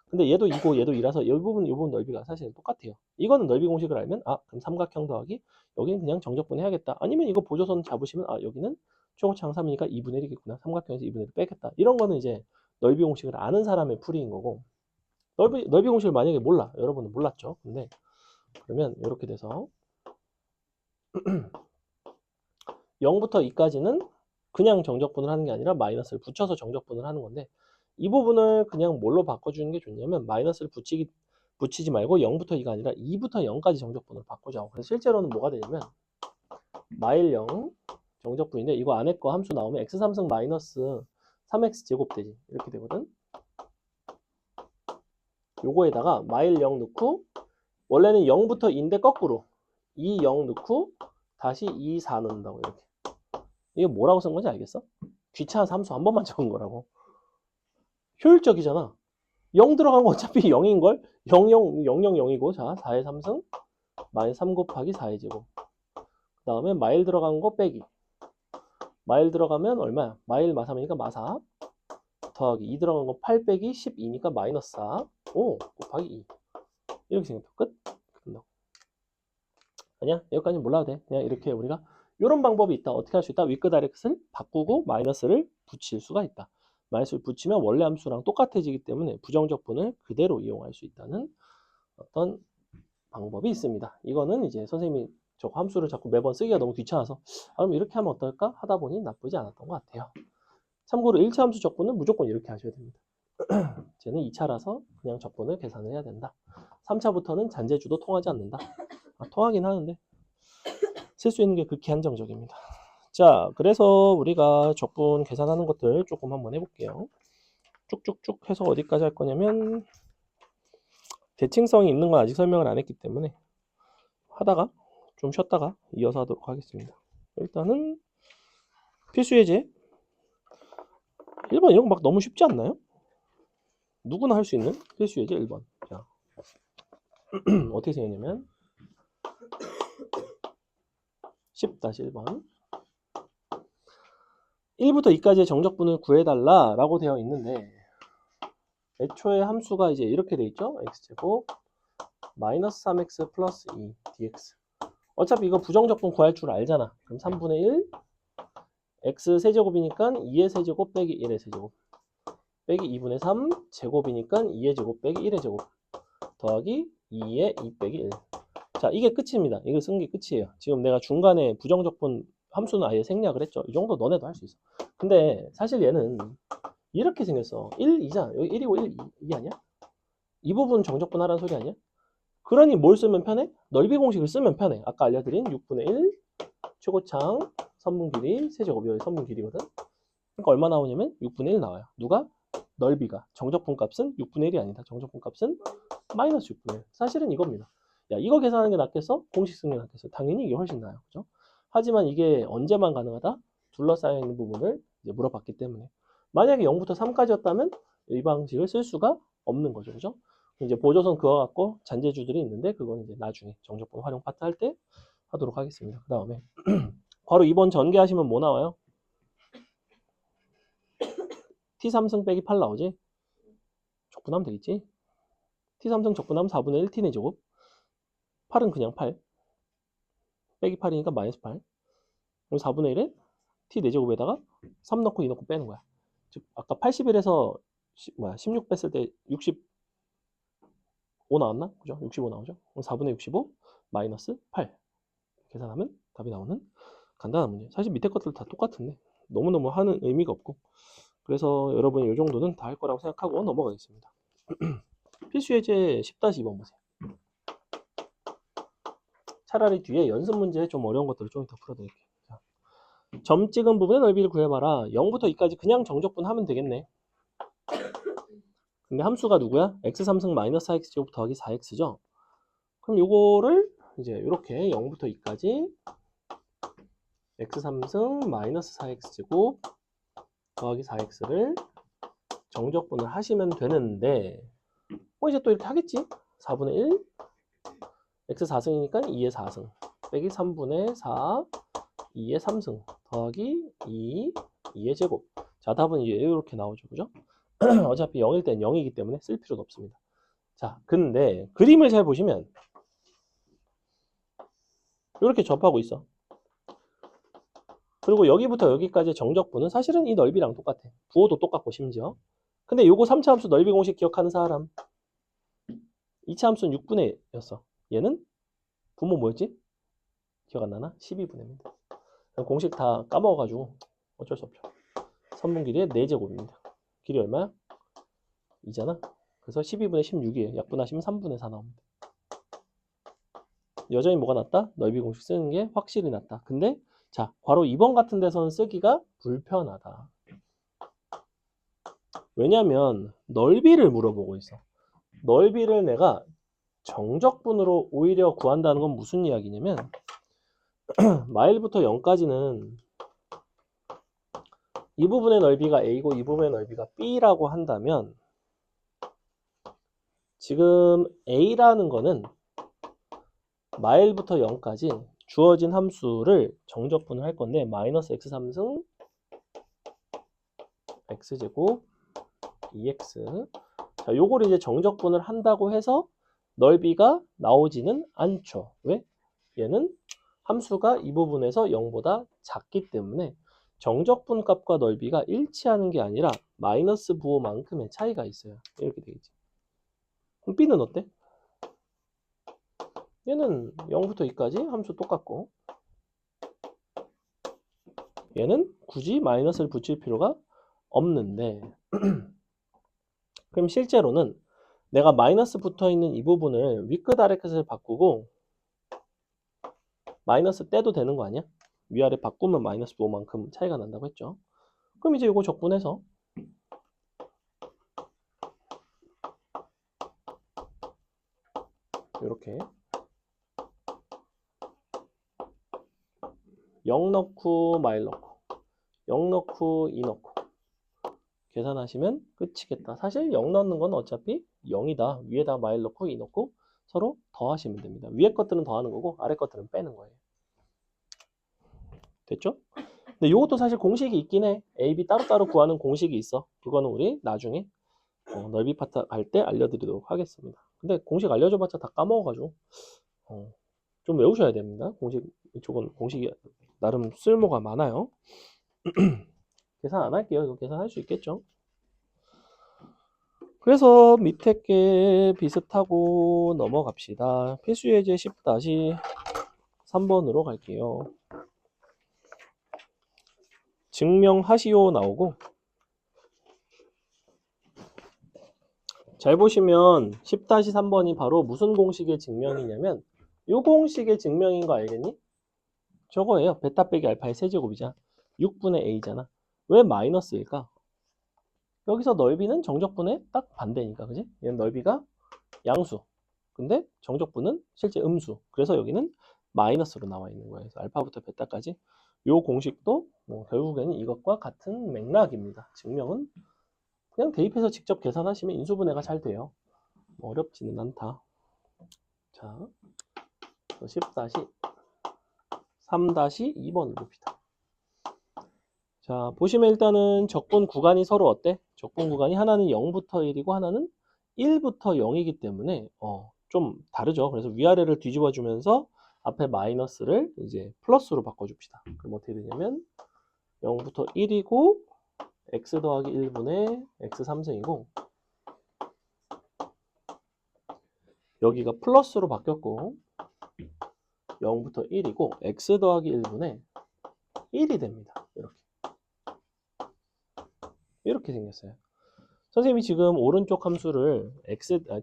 근데 얘도 2고 얘도 2라서 이 부분 넓이가 사실 똑같아요. 이거는 넓이 공식을 알면 아 그럼 삼각형 더하기 여기는 그냥 정적분 해야겠다. 아니면 이거 보조선 잡으시면 아 여기는 최고차항 3이니까 2분의 1이겠구나. 삼각형에서 2분의 1을 빼겠다. 이런 거는 이제 넓이 공식을 아는 사람의 풀이인 거고 넓이 공식을 만약에 몰라. 여러분은 몰랐죠. 근데 그러면 이렇게 돼서 0부터 2까지는 그냥 정적분을 하는 게 아니라 마이너스를 붙여서 정적분을 하는 건데 이 부분을 그냥 뭘로 바꿔주는 게 좋냐면 마이너스를 붙이지 말고 0부터 2가 아니라 2부터 0까지 정적분을 바꾸자고. 그래서 실제로는 뭐가 되냐면 마일 0 정적분인데 이거 안에 거 함수 나오면 x3승 마이너스 3x 제곱 되지. 이렇게 되거든. 요거에다가 마일 0 넣고 원래는 0부터 2인데 거꾸로 2, 0 넣고 다시 2, 4 넣는다고 이렇게. 이게 뭐라고 쓴 건지 알겠어? 귀찮아서 함수 한 번만 적은 거라고. 효율적이잖아. 0 들어간 거 어차피 0인걸? 0, 0, 0, 0, 0이고 자 4의 3승 마이너스 3 곱하기 4의 제곱. 그 다음에 마일 들어간 거 빼기. 마일 들어가면 얼마야? 마일 마3이니까 마4 더하기 2 들어간 거 8 빼기 12니까 마이너스 4 5 곱하기 2 이렇게 생겼다. 끝? 끝나고. 아니야? 여기까지 몰라도 돼. 그냥 이렇게 우리가 이런 방법이 있다. 어떻게 할 수 있다? 윗끝 아래끝을 바꾸고 마이너스를 붙일 수가 있다. 마이너스를 붙이면 원래 함수랑 똑같아지기 때문에 부정적분을 그대로 이용할 수 있다는 어떤 방법이 있습니다. 이거는 이제 선생님이 저 함수를 자꾸 매번 쓰기가 너무 귀찮아서 그럼 이렇게 하면 어떨까? 하다 보니 나쁘지 않았던 것 같아요. 참고로 1차 함수 적분은 무조건 이렇게 하셔야 됩니다. 쟤는 2차라서 그냥 적분을 계산을 해야 된다. 3차부터는 잔재주도 통하지 않는다. 통하긴 하는데 쓸 수 있는 게 극히 한정적입니다. 자, 그래서 우리가 적분 계산하는 것들 조금 한번 해볼게요. 쭉쭉쭉 해서 어디까지 할 거냐면 대칭성이 있는 건 아직 설명을 안 했기 때문에 하다가 좀 쉬었다가 이어서 하도록 하겠습니다. 일단은 필수 예제 1번 이런 거 막 너무 쉽지 않나요? 누구나 할 수 있는 필수 예제 1번. 자, 어떻게 생겼냐면 10-1번 1부터 2까지의 정적분을 구해달라 라고 되어 있는데 애초에 함수가 이제 이렇게 돼 있죠. x제곱 마이너스 3x 플러스 2 dx. 어차피 이거 부정적분 구할 줄 알잖아. 그럼 3분의 1 x 세제곱이니까 2의 세제곱 빼기 1의 세제곱 빼기 2분의 3 제곱이니까 2의 제곱 빼기 1의 제곱 더하기 2의 2 빼기 1. 자, 이게 끝입니다. 이거 쓴 게 끝이에요. 지금 내가 중간에 부정적분 함수는 아예 생략을 했죠. 이 정도 너네도 할 수 있어. 근데 사실 얘는 이렇게 생겼어. 1, 2잖아. 여기 1이고 1, 2 아니야? 이 부분 정적분 하라는 소리 아니야? 그러니 뭘 쓰면 편해? 넓이 공식을 쓰면 편해. 아까 알려드린 6분의 1 최고창 선분 길이 세제곱 여기 선분 길이거든. 그러니까 얼마 나오냐면 6분의 1 나와요. 누가? 넓이가. 정적분 값은 6분의 1이 아니다. 정적분 값은 마이너스 6분의 1. 사실은 이겁니다. 야, 이거 계산하는 게 낫겠어? 공식 쓰는 게 낫겠어? 당연히 이게 훨씬 나아요. 그죠? 하지만 이게 언제만 가능하다? 둘러싸여 있는 부분을 이제 물어봤기 때문에. 만약에 0부터 3까지였다면 이 방식을 쓸 수가 없는 거죠. 그죠? 이제 보조선 그거 갖고 잔재주들이 있는데 그건 이제 나중에 정적분 활용 파트 할 때 하도록 하겠습니다. 그 다음에 바로 2번 전개하시면 뭐 나와요? t3승 빼기 8 나오지? 적분하면 되겠지? t3승 적분하면 4분의 1 t내 제곱 8은 그냥 8 빼기 8이니까 마이너스 8 그럼 4분의 1에 t 4제곱에다가 3 넣고 2 넣고 빼는 거야. 즉 아까 81에서 16 뺐을 때 65 나왔나? 그죠? 65 나오죠? 그럼 4분의 65 마이너스 8 계산하면 답이 나오는 간단한 문제. 사실 밑에 것들 다 똑같은데 너무너무 하는 의미가 없고 그래서 여러분이 이 정도는 다 할 거라고 생각하고 넘어가겠습니다. 필수 예제 10-2번 보세요. 차라리 뒤에 연습 문제 좀 어려운 것들을 좀 더 풀어드릴게요. 자, 점 찍은 부분의 넓이를 구해봐라. 0부터 2까지 그냥 정적분 하면 되겠네. 근데 함수가 누구야? x3승 마이너스 4x제곱 더하기 4x죠. 그럼 요거를 이제 이렇게 0부터 2까지 x3승 마이너스 4x제곱 더하기 4x를 정적분을 하시면 되는데 이제 또 이렇게 하겠지? 4분의 1 x4승이니까 2의 4승 빼기 3분의 4 2의 3승 더하기 2의 제곱. 자, 답은 이제 이렇게 나오죠. 그죠? 어차피 0일 땐 0이기 때문에 쓸 필요도 없습니다. 자, 근데 그림을 잘 보시면 이렇게 접하고 있어. 그리고 여기부터 여기까지 정적분은 사실은 이 넓이랑 똑같아. 부호도 똑같고 심지어. 근데 요거 3차 함수 넓이 공식 기억하는 사람. 2차 함수는 6분의 1였어. 얘는 분모 뭐였지? 기억 안 나나? 12분의 1입니다. 공식 다 까먹어가지고 어쩔 수 없죠. 선분 길이의 4제곱입니다. 길이 얼마야? 2잖아. 그래서 12분의 16이에요. 약분하시면 3분의 4 나옵니다. 여전히 뭐가 낫다? 넓이 공식 쓰는 게 확실히 낫다. 근데 자, 괄호 2번 같은 데서는 쓰기가 불편하다. 왜냐면 넓이를 물어보고 있어. 넓이를 내가 정적분으로 오히려 구한다는 건 무슨 이야기냐면 마일부터 0까지는 이 부분의 넓이가 A고 이 부분의 넓이가 B라고 한다면 지금 A라는 거는 마일부터 0까지 주어진 함수를 정적분을 할 건데 마이너스 x3승 x제곱 2x 자, 요거를 이제 정적분을 한다고 해서 넓이가 나오지는 않죠. 왜? 얘는 함수가 이 부분에서 0보다 작기 때문에 정적분 값과 넓이가 일치하는 게 아니라 마이너스 부호만큼의 차이가 있어요. 이렇게 되겠지. 그럼 B는 어때? 얘는 0부터 2까지 함수 똑같고 얘는 굳이 마이너스를 붙일 필요가 없는데 그럼 실제로는 내가 마이너스 붙어있는 이 부분을 위끝 아래끝을 바꾸고 마이너스 떼도 되는 거 아니야? 위아래 바꾸면 마이너스 5만큼 차이가 난다고 했죠. 그럼 이제 이거 적분해서 이렇게 0 넣고 마일 넣고 0 넣고 2 넣고 계산하시면 끝이겠다. 사실 0 넣는 건 어차피 0이다. 위에다 마일 넣고 2 넣고 서로 더하시면 됩니다. 위에 것들은 더하는 거고 아래 것들은 빼는 거예요. 됐죠? 근데 이것도 사실 공식이 있긴 해. A, B 따로따로 구하는 공식이 있어. 그거는 우리 나중에 넓이 파트 할 때 알려드리도록 하겠습니다. 근데 공식 알려줘봤자 다 까먹어가지고 좀 외우셔야 됩니다. 공식 이쪽은 공식이 나름 쓸모가 많아요. 계산 안 할게요. 이거 계산할 수 있겠죠? 그래서 밑에 게 비슷하고 넘어갑시다. 필수예제 10-3번으로 갈게요. 증명하시오 나오고 잘 보시면 10-3번이 바로 무슨 공식의 증명이냐면 이 공식의 증명인 거 알겠니? 저거예요. 베타 빼기 알파의 세제곱이잖아. 6분의 a잖아. 왜 마이너스일까? 여기서 넓이는 정적분의 딱 반대니까, 그지? 얘는 넓이가 양수. 근데 정적분은 실제 음수. 그래서 여기는 마이너스로 나와 있는 거예요. 그래서 알파부터 베타까지. 요 공식도 뭐 결국에는 이것과 같은 맥락입니다. 증명은 그냥 대입해서 직접 계산하시면 인수분해가 잘 돼요. 뭐 어렵지는 않다. 자, 10-3-2번을 봅시다. 자, 보시면 일단은 적분 구간이 서로 어때? 적분 구간이 하나는 0부터 1이고 하나는 1부터 0이기 때문에 좀 다르죠. 그래서 위아래를 뒤집어 주면서 앞에 마이너스를 이제 플러스로 바꿔줍시다. 그럼 어떻게 되냐면 0부터 1이고 x 더하기 1분의 x 3승이고 여기가 플러스로 바뀌었고 0부터 1이고 x 더하기 1분의 1이 됩니다. 이렇게 생겼어요. 선생님이 지금 오른쪽 함수를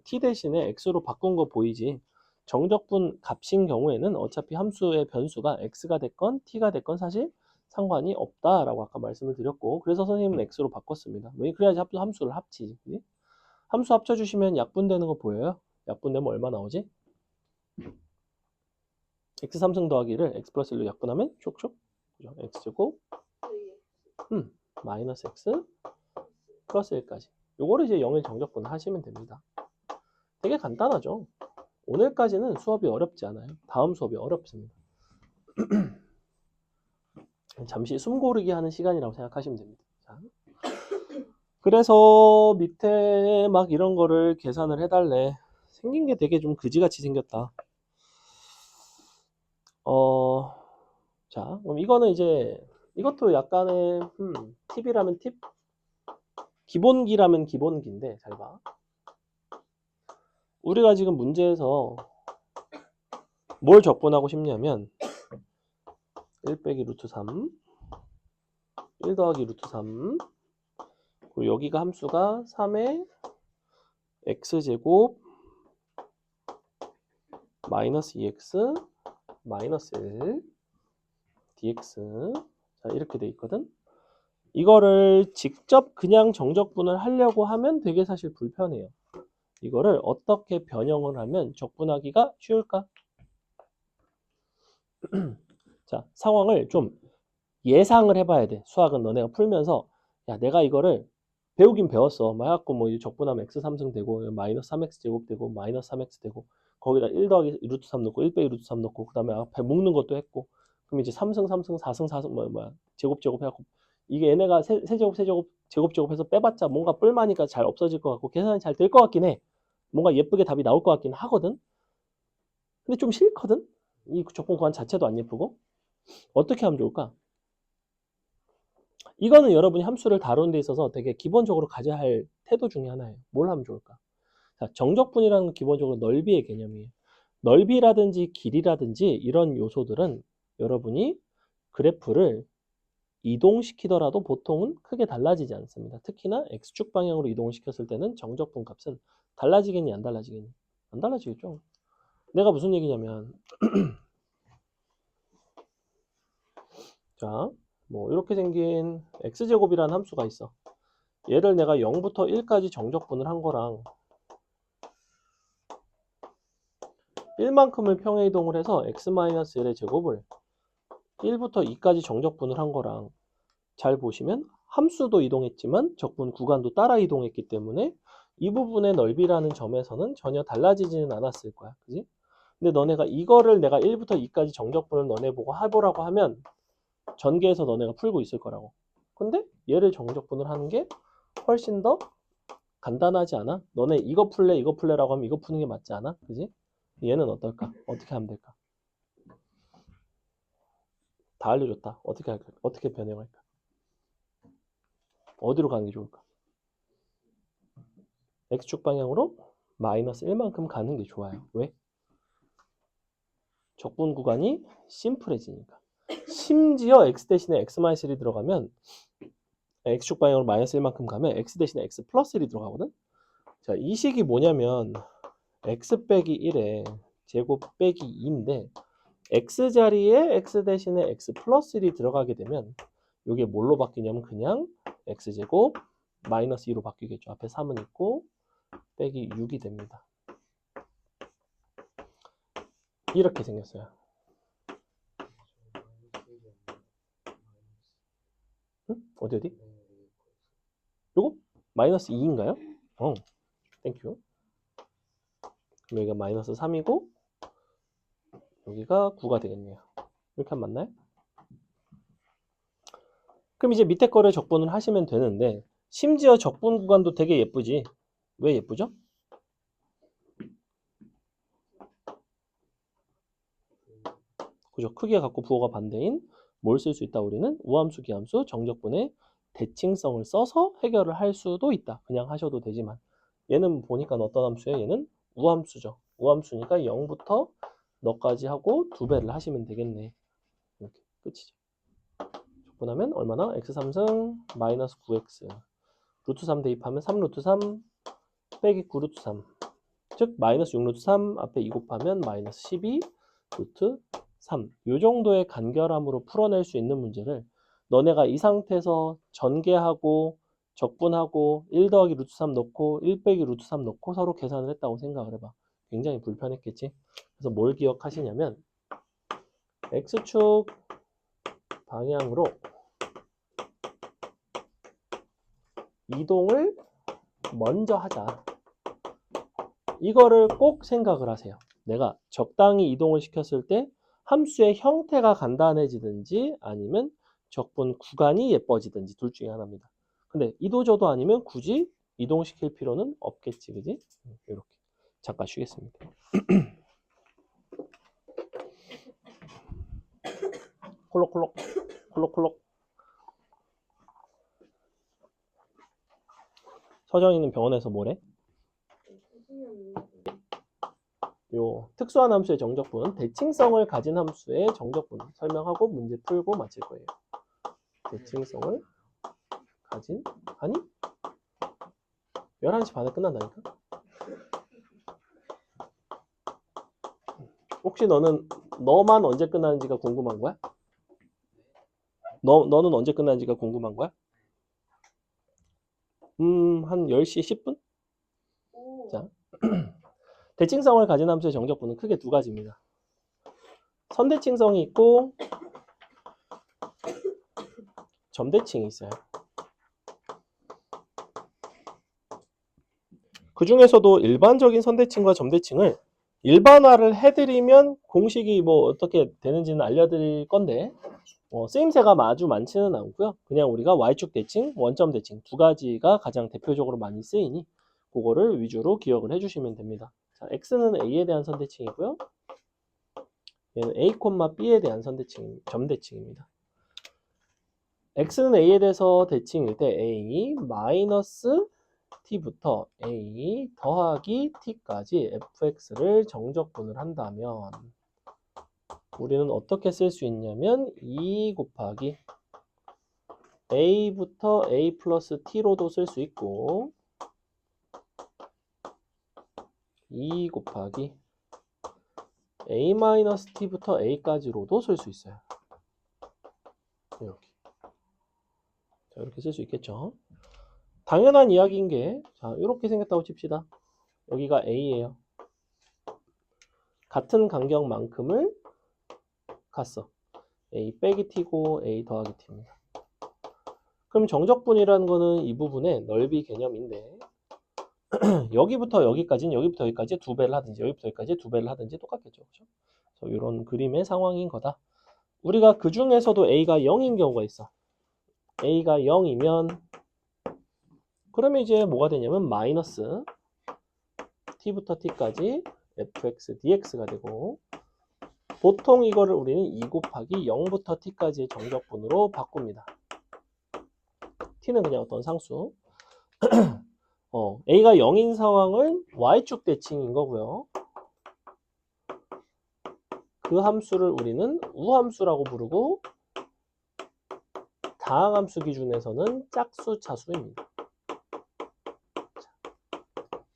t 대신에 x로 바꾼 거 보이지? 정적분 값인 경우에는 어차피 함수의 변수가 x가 됐건 t가 됐건 사실 상관이 없다라고 아까 말씀을 드렸고 그래서 선생님은 x로 바꿨습니다. 왜? 그래야지 함수를 합치지. 그치? 함수 합쳐주시면 약분되는 거 보여요? 약분되면 얼마 나오지? x 3승 더하기를 x 플러스 1로 약분하면 촉촉 그죠? x제곱 마이너스 x 플러스 1까지 요거를 이제 0일 정적분 하시면 됩니다. 되게 간단하죠? 오늘까지는 수업이 어렵지 않아요. 다음 수업이 어렵습니다. 잠시 숨 고르기 하는 시간이라고 생각하시면 됩니다. 자. 그래서 밑에 막 이런 거를 계산을 해달래. 생긴 게 되게 좀 그지같이 생겼다. 자, 그럼 이거는 이제 이것도 약간의 팁이라면 팁, 기본기라면 기본기인데 잘 봐. 우리가 지금 문제에서 뭘 적분하고 싶냐면 1 빼기 루트 3 1 더하기 루트 3 그리고 여기가 함수가 3의 x제곱 마이너스 2x 마이너스 1 dx 자 이렇게 돼 있거든. 이거를 직접 그냥 정적분을 하려고 하면 되게 사실 불편해요. 이거를 어떻게 변형을 하면 적분하기가 쉬울까? 자, 상황을 좀 예상을 해봐야 돼. 수학은 너네가 풀면서 야 내가 이거를 배우긴 배웠어. 막 해갖고 뭐 적분하면 x 3승 되고 마이너스 3x 제곱 되고 마이너스 3x 되고 거기다 1 더하기 루트 3 넣고 1 빼기 루트 3 넣고 그 다음에 앞에 묶는 것도 했고 그럼 이제 3승 3승 4승 4승 뭐야 제곱 해갖고 이게 얘네가 세제곱 제곱 해서 빼봤자 뭔가 뿔마니까 잘 없어질 것 같고 계산이 잘 될 것 같긴 해. 뭔가 예쁘게 답이 나올 것 같긴 하거든. 근데 좀 싫거든. 이 적분 구간 자체도 안 예쁘고 어떻게 하면 좋을까? 이거는 여러분이 함수를 다루는 데 있어서 되게 기본적으로 가져야 할 태도 중에 하나예요. 뭘 하면 좋을까? 자, 정적분이라는 건 기본적으로 넓이의 개념이에요. 넓이라든지 길이라든지 이런 요소들은 여러분이 그래프를 이동시키더라도 보통은 크게 달라지지 않습니다. 특히나 x축 방향으로 이동을 시켰을 때는 정적분 값은 달라지겠니 안 달라지겠니? 안 달라지겠죠. 내가 무슨 얘기냐면 자, 뭐 이렇게 생긴 x제곱이라는 함수가 있어. 얘를 내가 0부터 1까지 정적분을 한 거랑 1만큼을 평행이동을 해서 x-1의 제곱을 1부터 2까지 정적분을 한 거랑 잘 보시면 함수도 이동했지만 적분 구간도 따라 이동했기 때문에 이 부분의 넓이라는 점에서는 전혀 달라지지는 않았을 거야. 그지? 근데 너네가 이거를 내가 1부터 2까지 정적분을 너네 보고 해보라고 하면 전개해서 너네가 풀고 있을 거라고. 근데 얘를 정적분을 하는 게 훨씬 더 간단하지 않아? 너네 이거 풀래 이거 풀래라고 하면 이거 푸는 게 맞지 않아? 그지? 얘는 어떨까? 어떻게 하면 될까? 다 알려줬다. 어떻게 할까? 어떻게 변형할까? 어디로 가는 게 좋을까? x축 방향으로 마이너스 1만큼 가는 게 좋아요. 왜? 적분 구간이 심플해지니까. 심지어 x 대신에 x-3 들어가면 x축 방향으로 마이너스 1만큼 가면 x 대신에 x 플러스 1이 들어가거든? 자, 이 식이 뭐냐면 x 빼기 1에 제곱 빼기 2인데 x 자리에 x 대신에 x 플러스 1이 들어가게 되면 이게 뭘로 바뀌냐면 그냥 x제곱 마이너스 2로 바뀌겠죠. 앞에 3은 있고 빼기 6이 됩니다. 이렇게 생겼어요. 응? 어디? 요거? 마이너스 2인가요? 땡큐. 그럼 여기가 마이너스 3이고 여기가 9가 되겠네요. 이렇게 하면 맞나요? 그럼 이제 밑에 거를 적분을 하시면 되는데 심지어 적분 구간도 되게 예쁘지. 왜 예쁘죠? 그죠? 크기가 같고 부호가 반대인 뭘 쓸 수 있다 우리는? 우함수, 기함수, 정적분의 대칭성을 써서 해결을 할 수도 있다. 그냥 하셔도 되지만 얘는 보니까 어떤 함수예요? 얘는 우함수죠. 우함수니까 0부터 너까지 하고 2배를 하시면 되겠네. 이렇게 끝이죠. 적분하면 얼마나? x3승 마이너스 9x 루트 3 대입하면 3 루트 3 빼기 9 루트 3 즉 마이너스 6 루트 3 앞에 2 곱하면 마이너스 12 루트 3. 이 정도의 간결함으로 풀어낼 수 있는 문제를 너네가 이 상태에서 전개하고 적분하고 1 더하기 루트 3 넣고 1 빼기 루트 3 넣고 서로 계산을 했다고 생각을 해봐. 굉장히 불편했겠지? 그래서 뭘 기억하시냐면 x축 방향으로 이동을 먼저 하자. 이거를 꼭 생각을 하세요. 내가 적당히 이동을 시켰을 때 함수의 형태가 간단해지든지 아니면 적분 구간이 예뻐지든지 둘 중에 하나입니다. 근데 이도저도 아니면 굳이 이동시킬 필요는 없겠지, 그지? 이렇게. 잠깐 쉬겠습니다. 콜록콜록, 콜록콜록. 서정이는 병원에서 뭐래? 요 특수한 함수의 정적분, 대칭성을 가진 함수의 정적분 설명하고 문제 풀고 마칠 거예요. 대칭성을 가진? 아니? 11시 반에 끝난다니까? 혹시 너만 언제 끝나는지가 궁금한 거야? 너는 언제 끝나는지가 궁금한 거야? 한 10시 10분? 자, 대칭성을 가진 함수의 정적분은 크게 두 가지입니다. 선대칭성이 있고 점대칭이 있어요. 그 중에서도 일반적인 선대칭과 점대칭을 일반화를 해드리면 공식이 뭐 어떻게 되는지는 알려드릴 건데 쓰임새가 아주 많지는 않고요. 그냥 우리가 y축 대칭, 원점 대칭 두 가지가 가장 대표적으로 많이 쓰이니 그거를 위주로 기억을 해주시면 됩니다. 자, x는 a에 대한 선대칭이고요. 얘는 a, b에 대한 점대칭입니다. x는 a에 대해서 대칭일 때 a 마이너스 t부터 a 더하기 t까지 fx를 정적분을 한다면 우리는 어떻게 쓸 수 있냐면 2 곱하기 a부터 a 플러스 t로도 쓸 수 있고 2 곱하기 a 마이너스 t부터 a까지로도 쓸 수 있어요. 이렇게. 자, 이렇게 쓸 수 있겠죠. 당연한 이야기인 게 자, 이렇게 생겼다고 칩시다. 여기가 a예요. 같은 간격만큼을 갔어. A 빼기 t고 A 더하기 t입니다. 그럼 정적분이라는 거는 이 부분의 넓이 개념인데 여기부터 여기까지는 여기부터 여기까지 두 배를 하든지 여기부터 여기까지 두 배를 하든지 똑같겠죠. 그렇죠? 그래서 이런 그림의 상황인 거다. 우리가 그 중에서도 A가 0인 경우가 있어. A가 0이면 그러면 이제 뭐가 되냐면 마이너스 t부터 t까지 fx dx가 되고 보통 이거를 우리는 2 곱하기 0부터 t까지의 정적분으로 바꿉니다. t는 그냥 어떤 상수. A가 0인 상황은 y축 대칭인 거고요. 그 함수를 우리는 우함수라고 부르고 다항함수 기준에서는 짝수 차수입니다.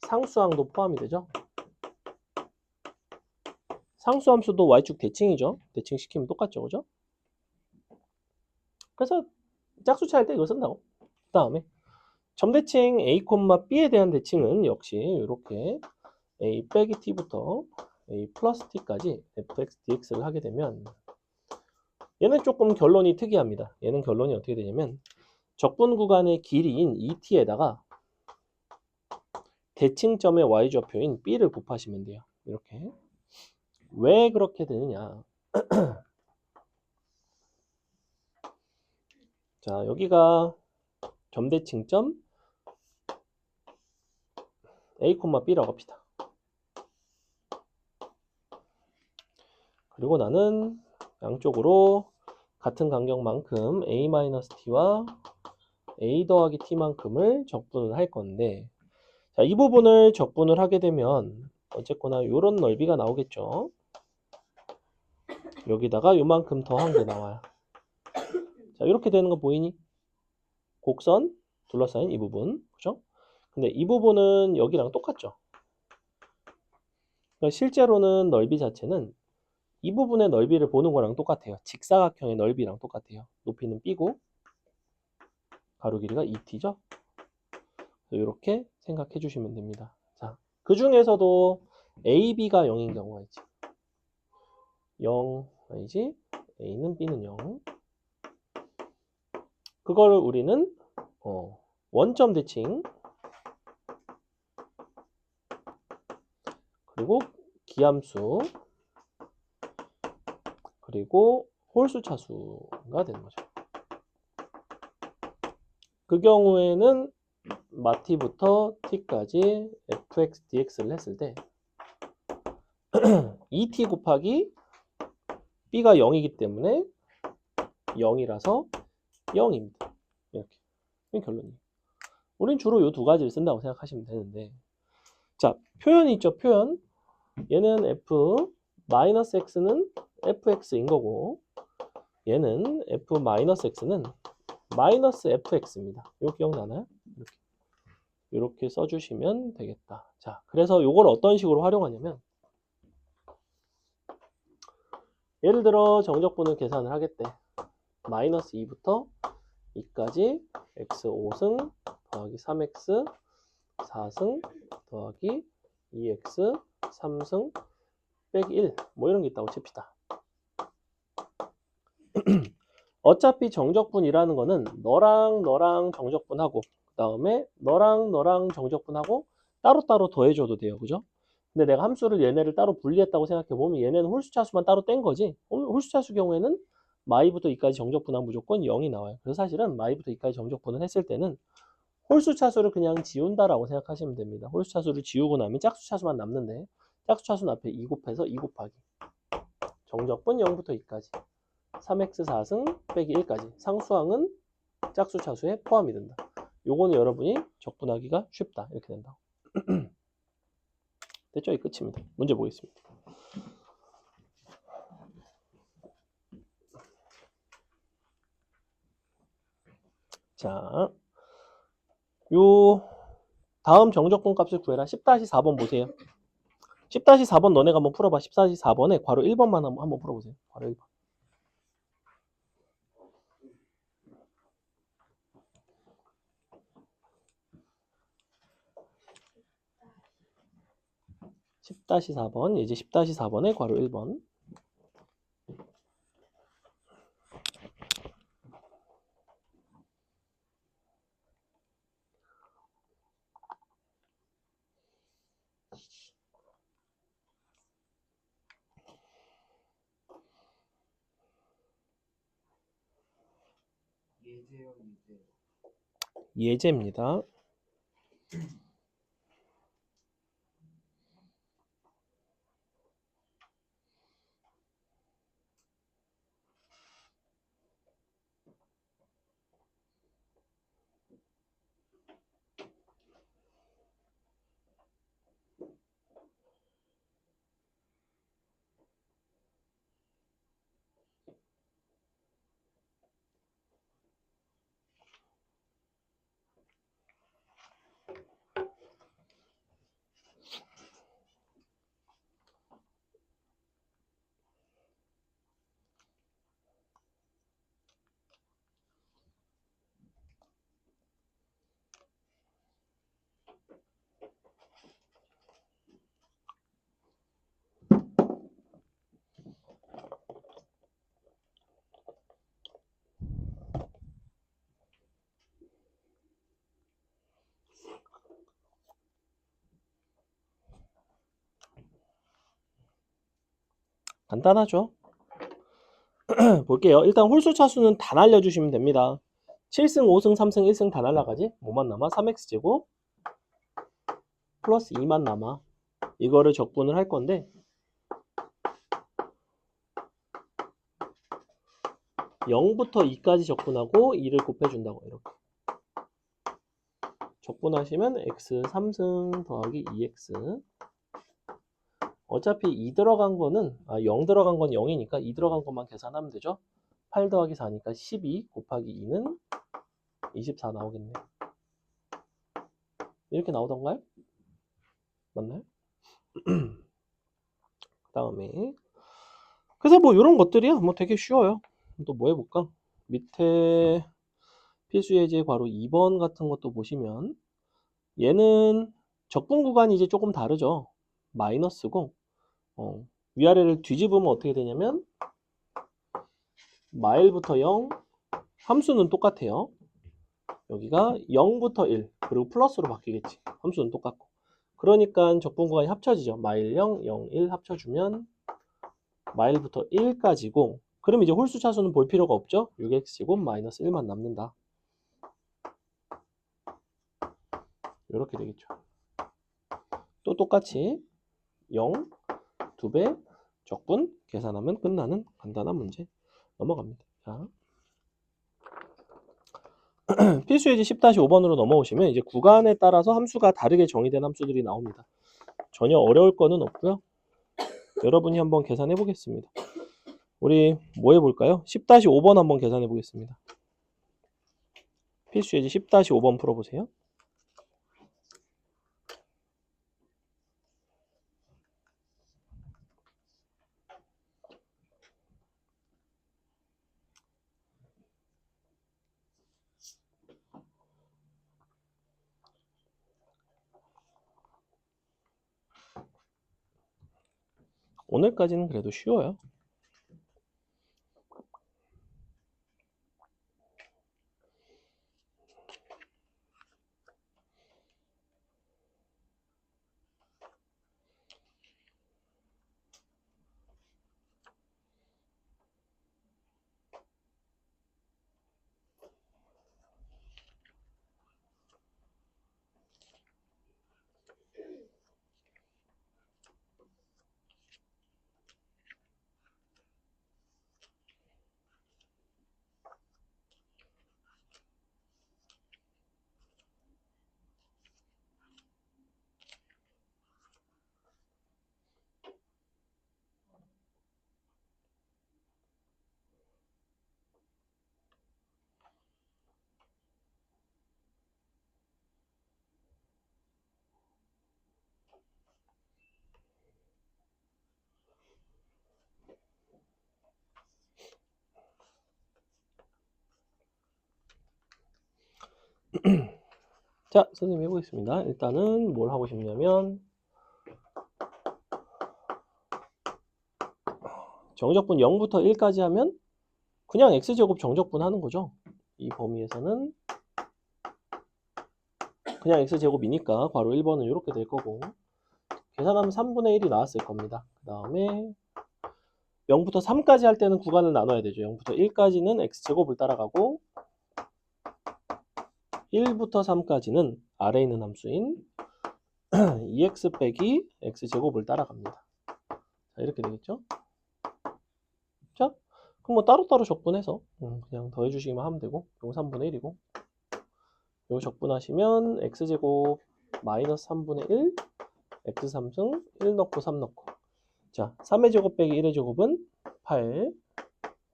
상수항도 포함이 되죠. 상수함수도 y축 대칭이죠. 대칭시키면 똑같죠. 그죠? 그래서 짝수 차일 때 이걸 쓴다고. 그 다음에 점대칭 A, B에 대한 대칭은 역시 이렇게 A 빼기 T부터 A 플러스 T까지 fx, dx를 하게 되면 얘는 조금 결론이 특이합니다. 얘는 결론이 어떻게 되냐면 적분 구간의 길이인 ET에다가 대칭점의 y좌표인 B를 곱하시면 돼요. 이렇게. 왜 그렇게 되느냐. 자, 여기가 점대칭점 A, B라고 합시다. 그리고 나는 양쪽으로 같은 간격만큼 A-T와 A 더하기 T만큼을 적분을 할 건데 자, 이 부분을 적분을 하게 되면 어쨌거나 이런 넓이가 나오겠죠. 여기다가 요만큼 더한 게 나와요. 자, 이렇게 되는 거 보이니? 곡선 둘러싸인 이 부분. 그죠? 근데 이 부분은 여기랑 똑같죠. 그러니까 실제로는 넓이 자체는 이 부분의 넓이를 보는 거랑 똑같아요. 직사각형의 넓이랑 똑같아요. 높이는 B고 가로 길이가 2t죠. 이렇게 생각해 주시면 됩니다. 자, 그 중에서도 AB가 0인 경우가 있지. 0 아니지? A는 B는 0. 그걸 우리는 원점 대칭 그리고 기함수 그리고 홀수 차수가 되는 거죠. 그 경우에는 마t부터 t까지 fx dx를 했을 때 2t 곱하기 b가 0이기 때문에 0이라서 0입니다. 이렇게. 이게 결론이에요. 우린 주로 이 두 가지를 쓴다고 생각하시면 되는데 자, 표현이 있죠. 표현. 얘는 f-x는 fx인 거고 얘는 f-x는 마이너스 fx입니다. 이거 기억나나요? 이렇게 써주시면 되겠다. 자, 그래서 이걸 어떤 식으로 활용하냐면 예를 들어 정적분을 계산을 하겠대. 마이너스 2부터 2까지 x 5승 더하기 3x 4승 더하기 2x 3승 빼기 1 뭐 이런 게 있다고 칩시다. 어차피 정적분이라는 거는 너랑 정적분하고 그 다음에 너랑 정적분하고 따로따로 더해줘도 돼요. 그죠? 근데 내가 함수를 얘네를 따로 분리했다고 생각해보면 얘네는 홀수차수만 따로 뗀 거지. 홀수차수 경우에는 마이부터 2까지 정적분하면 무조건 0이 나와요. 그래서 사실은 마이부터 2까지 정적분을 했을 때는 홀수차수를 그냥 지운다라고 생각하시면 됩니다. 홀수차수를 지우고 나면 짝수차수만 남는데 짝수차수는 앞에 2 곱해서 2 곱하기 정적분 0부터 2까지 3x 4승 빼기 1까지 상수항은 짝수 차수에 포함이 된다. 요거는 여러분이 적분하기가 쉽다. 이렇게 된다. 됐죠? 이 끝입니다. 문제 보겠습니다. 자, 요 다음 정적분 값을 구해라. 10-4번 보세요. 10-4번 너네가 한번 풀어봐. 10-4번에 괄호 1번만 한번 풀어보세요. 괄호 1번. 10 10-4번, 예제 10-4번의 괄호 1번. 예제요, 예제. 예제입니다. 간단하죠? 볼게요. 일단 홀수 차수는 다 날려주시면 됩니다. 7승, 5승, 3승, 1승 다 날라가지? 뭐만 남아? 3x제곱 플러스 2만 남아. 이거를 적분을 할 건데 0부터 2까지 적분하고 2를 곱해준다고 이렇게. 적분하시면 x 3승 더하기 2x. 어차피 2 들어간 거는 0 들어간 건 0이니까 2 들어간 것만 계산하면 되죠. 8 더하기 4니까 12 곱하기 2는 24 나오겠네. 이렇게 나오던가요? 맞나요? 그 다음에 그래서 뭐 이런 것들이야. 뭐 되게 쉬워요. 또 뭐 해볼까? 밑에 필수예제 바로 2번 같은 것도 보시면 얘는 적분 구간이 이제 조금 다르죠. 마이너스고 위아래를 뒤집으면 어떻게 되냐면 마일부터 0, 함수는 똑같아요. 여기가 0부터 1, 그리고 플러스로 바뀌겠지. 함수는 똑같고. 그러니까 적분 구간이 합쳐지죠. 마일 0, 0, 1 합쳐주면 마일부터 1까지고, 그럼 이제 홀수 차수는 볼 필요가 없죠. 6x제곱 마이너스 1만 남는다. 이렇게 되겠죠. 또 똑같이 0, 2배, 적분 계산하면 끝나는 간단한 문제 넘어갑니다. 자, 필수예제 10-5번으로 넘어오시면 이제 구간에 따라서 함수가 다르게 정의된 함수들이 나옵니다. 전혀 어려울 거는 없고요. 여러분이 한번 계산해 보겠습니다. 우리 뭐 해볼까요? 10-5번 한번 계산해 보겠습니다. 필수예제 10-5번 풀어보세요. 오늘까지는 그래도 쉬워요. 자, 선생님 해보겠습니다. 일단은 뭘 하고 싶냐면 정적분 0부터 1까지 하면 그냥 x제곱 정적분 하는 거죠. 이 범위에서는 그냥 x제곱이니까 괄호 1번은 이렇게 될 거고 계산하면 3분의 1이 나왔을 겁니다. 그 다음에 0부터 3까지 할 때는 구간을 나눠야 되죠. 0부터 1까지는 x제곱을 따라가고 1부터 3까지는 아래에 있는 함수인 2x 빼기 x제곱을 따라갑니다. 자, 이렇게 되겠죠? 자, 그럼 뭐 따로따로 적분해서 그냥 더해주시기만 하면 되고 요거 3분의 1이고 요거 적분하시면 x제곱 마이너스 3분의 1 x3승 1 넣고 3 넣고 자 3의 제곱 빼기 1의 제곱은 8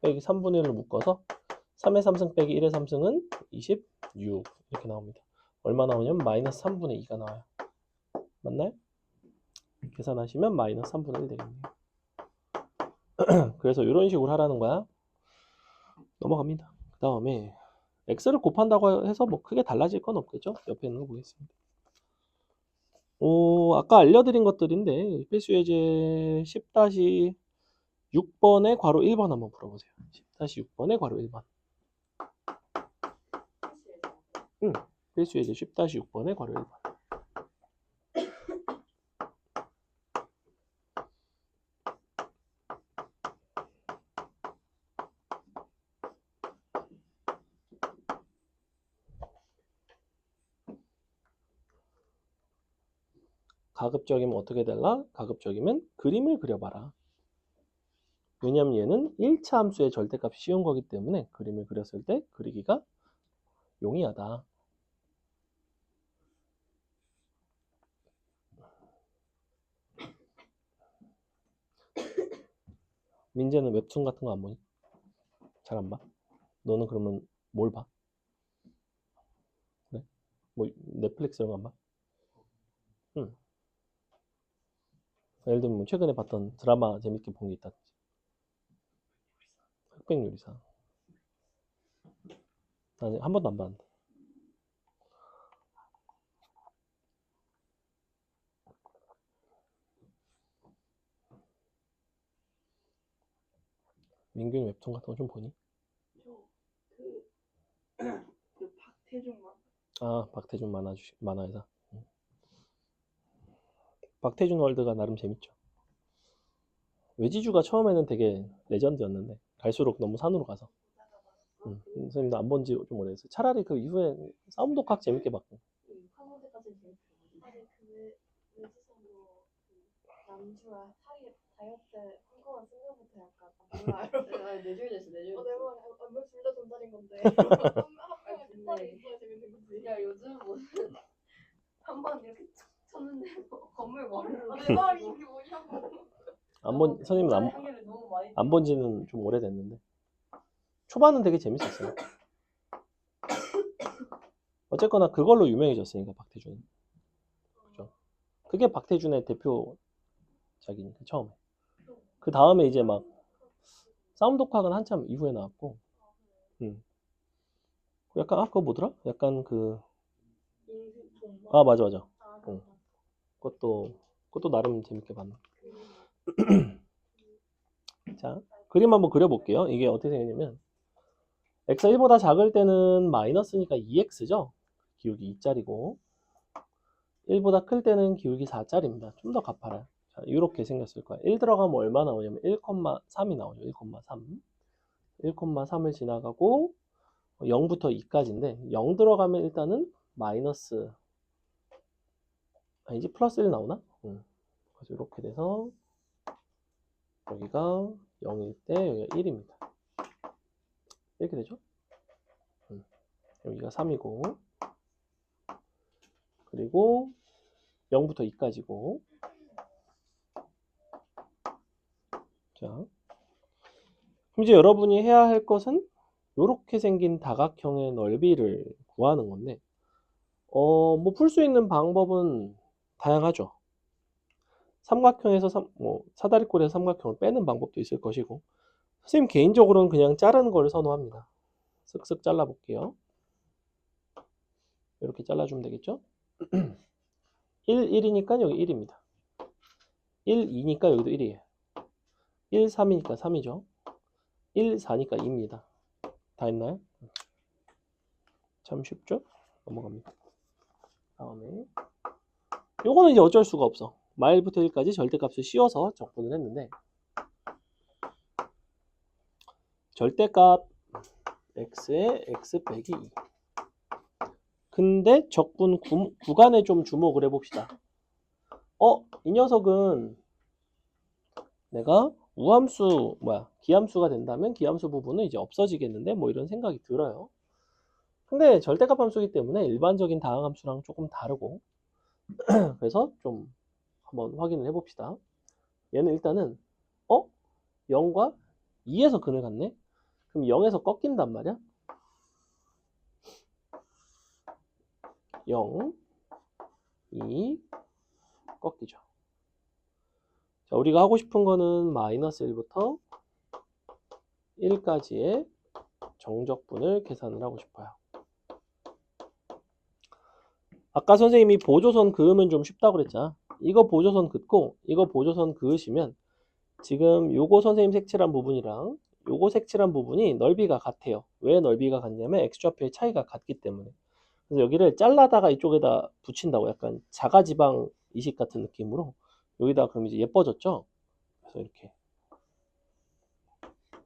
빼기 3분의 1로 묶어서 3의 3승 빼기 1의 3승은 26 이렇게 나옵니다. 얼마 나오냐면 마이너스 3분의 2가 나와요. 맞나요? 계산하시면 마이너스 3분의 1 되겠네요. 그래서 이런 식으로 하라는 거야. 넘어갑니다. 그 다음에 x를 곱한다고 해서 뭐 크게 달라질 건 없겠죠? 옆에 있는 거 보겠습니다. 아까 알려드린 것들인데 필수예제 10-6번의 괄호 1번 한번 풀어보세요. 10-6번의 괄호 1번. 필수예제 10-6번의 괄호 1번. 가급적이면 어떻게 달라? 가급적이면 그림을 그려봐라. 왜냐면 얘는 1차 함수의 절대값이 쉬운 거기 때문에 그림을 그렸을 때 그리기가 용이하다. 민재는 웹툰 같은 거 안 보니? 잘 안 봐? 너는 그러면 뭘 봐? 그래? 뭐 넷플릭스 이런 거 안 봐? 응. 예를 들면 뭐 최근에 봤던 드라마 재밌게 본 게 있다든지. 흑백요리사. 아니 한 번도 안 봤는데. 민균이 웹툰 같은 거 좀 보니? 그 박태준만. 아 박태준 만화회사. 박태준 월드가 나름 재밌죠. 외지주가 처음에는 되게 레전드였는데 갈수록 너무 산으로 가서 선생님도 안 본 지 좀 오래됐어요. 차라리 그 이후에 싸움독학 재밌게 봤고 한국에까지 재밌어. 아니 그 외지선도 남주와 사이 다이어트 한꺼번에 생각부터 약간 몰라요. 내줄 됐어 내줄. 내 말에 둘다 전달인 건데. 한 명이 있어야 재밌는 거지. 야 요즘 무슨 한번 이렇게 툭 쳤는데 건물 머리로. 내 말이 이게 뭐냐고. 선생님은 안 본 지는 좀 오래됐는데 초반은 되게 재밌었어요. 어쨌거나 그걸로 유명해졌으니까 박태준. 그죠? 그게 박태준의 대표작이니까 처음에. 그 다음에 이제 막 싸움독학은 한참 이후에 나왔고, 약간 그거 뭐더라? 약간 맞아. 그것도 나름 재밌게 봤네. 자, 그림 한번 그려볼게요. 이게 어떻게 생겼냐면 x가 1보다 작을 때는 마이너스니까 2x죠. 기울기 2짜리고 1보다 클 때는 기울기 4짜리입니다. 좀 더 가파라요. 자, 이렇게 생겼을 거야. 1 들어가면 얼마 나오냐면 1,3이 나오죠. 1,3. 1,3을 지나가고 0부터 2까지인데 0 들어가면 일단은 마이너스 아니지 플러스 1 나오나? 그래서 이렇게 돼서 여기가 0일 때 여기가 1입니다. 이렇게 되죠? 여기가 3이고 그리고 0부터 2까지고 자, 그럼 이제 여러분이 해야 할 것은 이렇게 생긴 다각형의 넓이를 구하는 건데 뭐 풀 수 있는 방법은 다양하죠. 삼각형에서 사다리꼴에서 삼각형을 빼는 방법도 있을 것이고 선생님 개인적으로는 그냥 자르는 걸 선호합니다. 쓱쓱 잘라볼게요. 이렇게 잘라주면 되겠죠? 1, 1이니까 여기 1입니다. 1, 2니까 여기도 1이에요. 1, 3이니까 3이죠. 1, 4니까 2입니다. 다 했나요? 참 쉽죠? 넘어갑니다. 다음에 요거는 이제 어쩔 수가 없어. 마일부터 1까지 절대값을 씌워서 적분을 했는데 절대값 x에 x 빼기 2. 근데 적분 구간에 좀 주목을 해봅시다. 이 녀석은 내가 우함수, 기함수가 된다면 기함수 부분은 이제 없어지겠는데 뭐 이런 생각이 들어요. 근데 절대값 함수이기 때문에 일반적인 다항함수랑 조금 다르고 그래서 좀 한번 확인을 해봅시다. 얘는 일단은 0과 2에서 근을 갖네? 그럼 0에서 꺾인단 말이야? 0, 2, 꺾이죠. 자, 우리가 하고 싶은 거는 마이너스 1부터 1까지의 정적분을 계산을 하고 싶어요. 아까 선생님이 보조선 그으면 좀 쉽다고 그랬잖아. 이거 보조선 긋고 이거 보조선 그으시면 지금 요거 선생님 색칠한 부분이랑 요거 색칠한 부분이 넓이가 같아요. 왜 넓이가 같냐면 x좌표의 차이가 같기 때문에. 그래서 여기를 잘라다가 이쪽에다 붙인다고 약간 자가지방 이식 같은 느낌으로 여기다 그럼 이제 예뻐졌죠? 그래서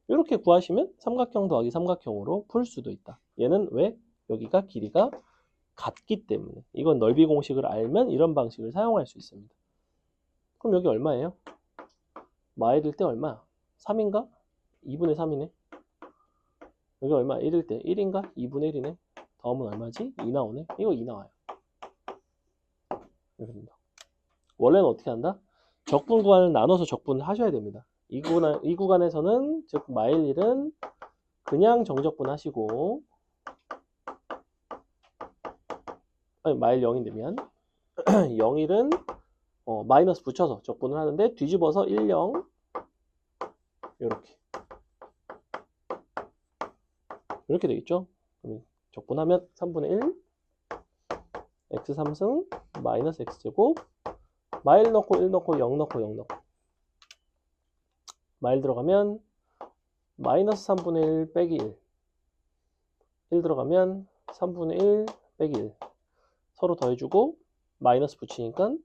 이렇게 구하시면 삼각형 더하기 삼각형으로 풀 수도 있다. 얘는 왜? 여기가 길이가 같기 때문에. 이건 넓이 공식을 알면 이런 방식을 사용할 수 있습니다. 그럼 여기 얼마예요? 마일일 때 얼마? 3인가? 2분의 3이네. 여기 얼마? 1일 때 1인가? 2분의 1이네. 다음은 얼마지? 2 나오네. 이거 2 나와요. 이렇게 됩니다. 원래는 어떻게 한다? 적분 구간을 나눠서 적분을 하셔야 됩니다. 이 구간에서는 즉 마일 1은 그냥 정적분 하시고 아니 마일 0인데 미안 0일은 마이너스 붙여서 적분을 하는데 뒤집어서 1, 0 이렇게 되겠죠? 그럼 적분하면 3분의 1 x 3승 마이너스 x제곱 마일 넣고 1 넣고 0 넣고 0 넣고 마일 들어가면 마이너스 3분의 1 빼기 1 들어가면 3분의 1 빼기 1 서로 더해주고 마이너스 붙이니까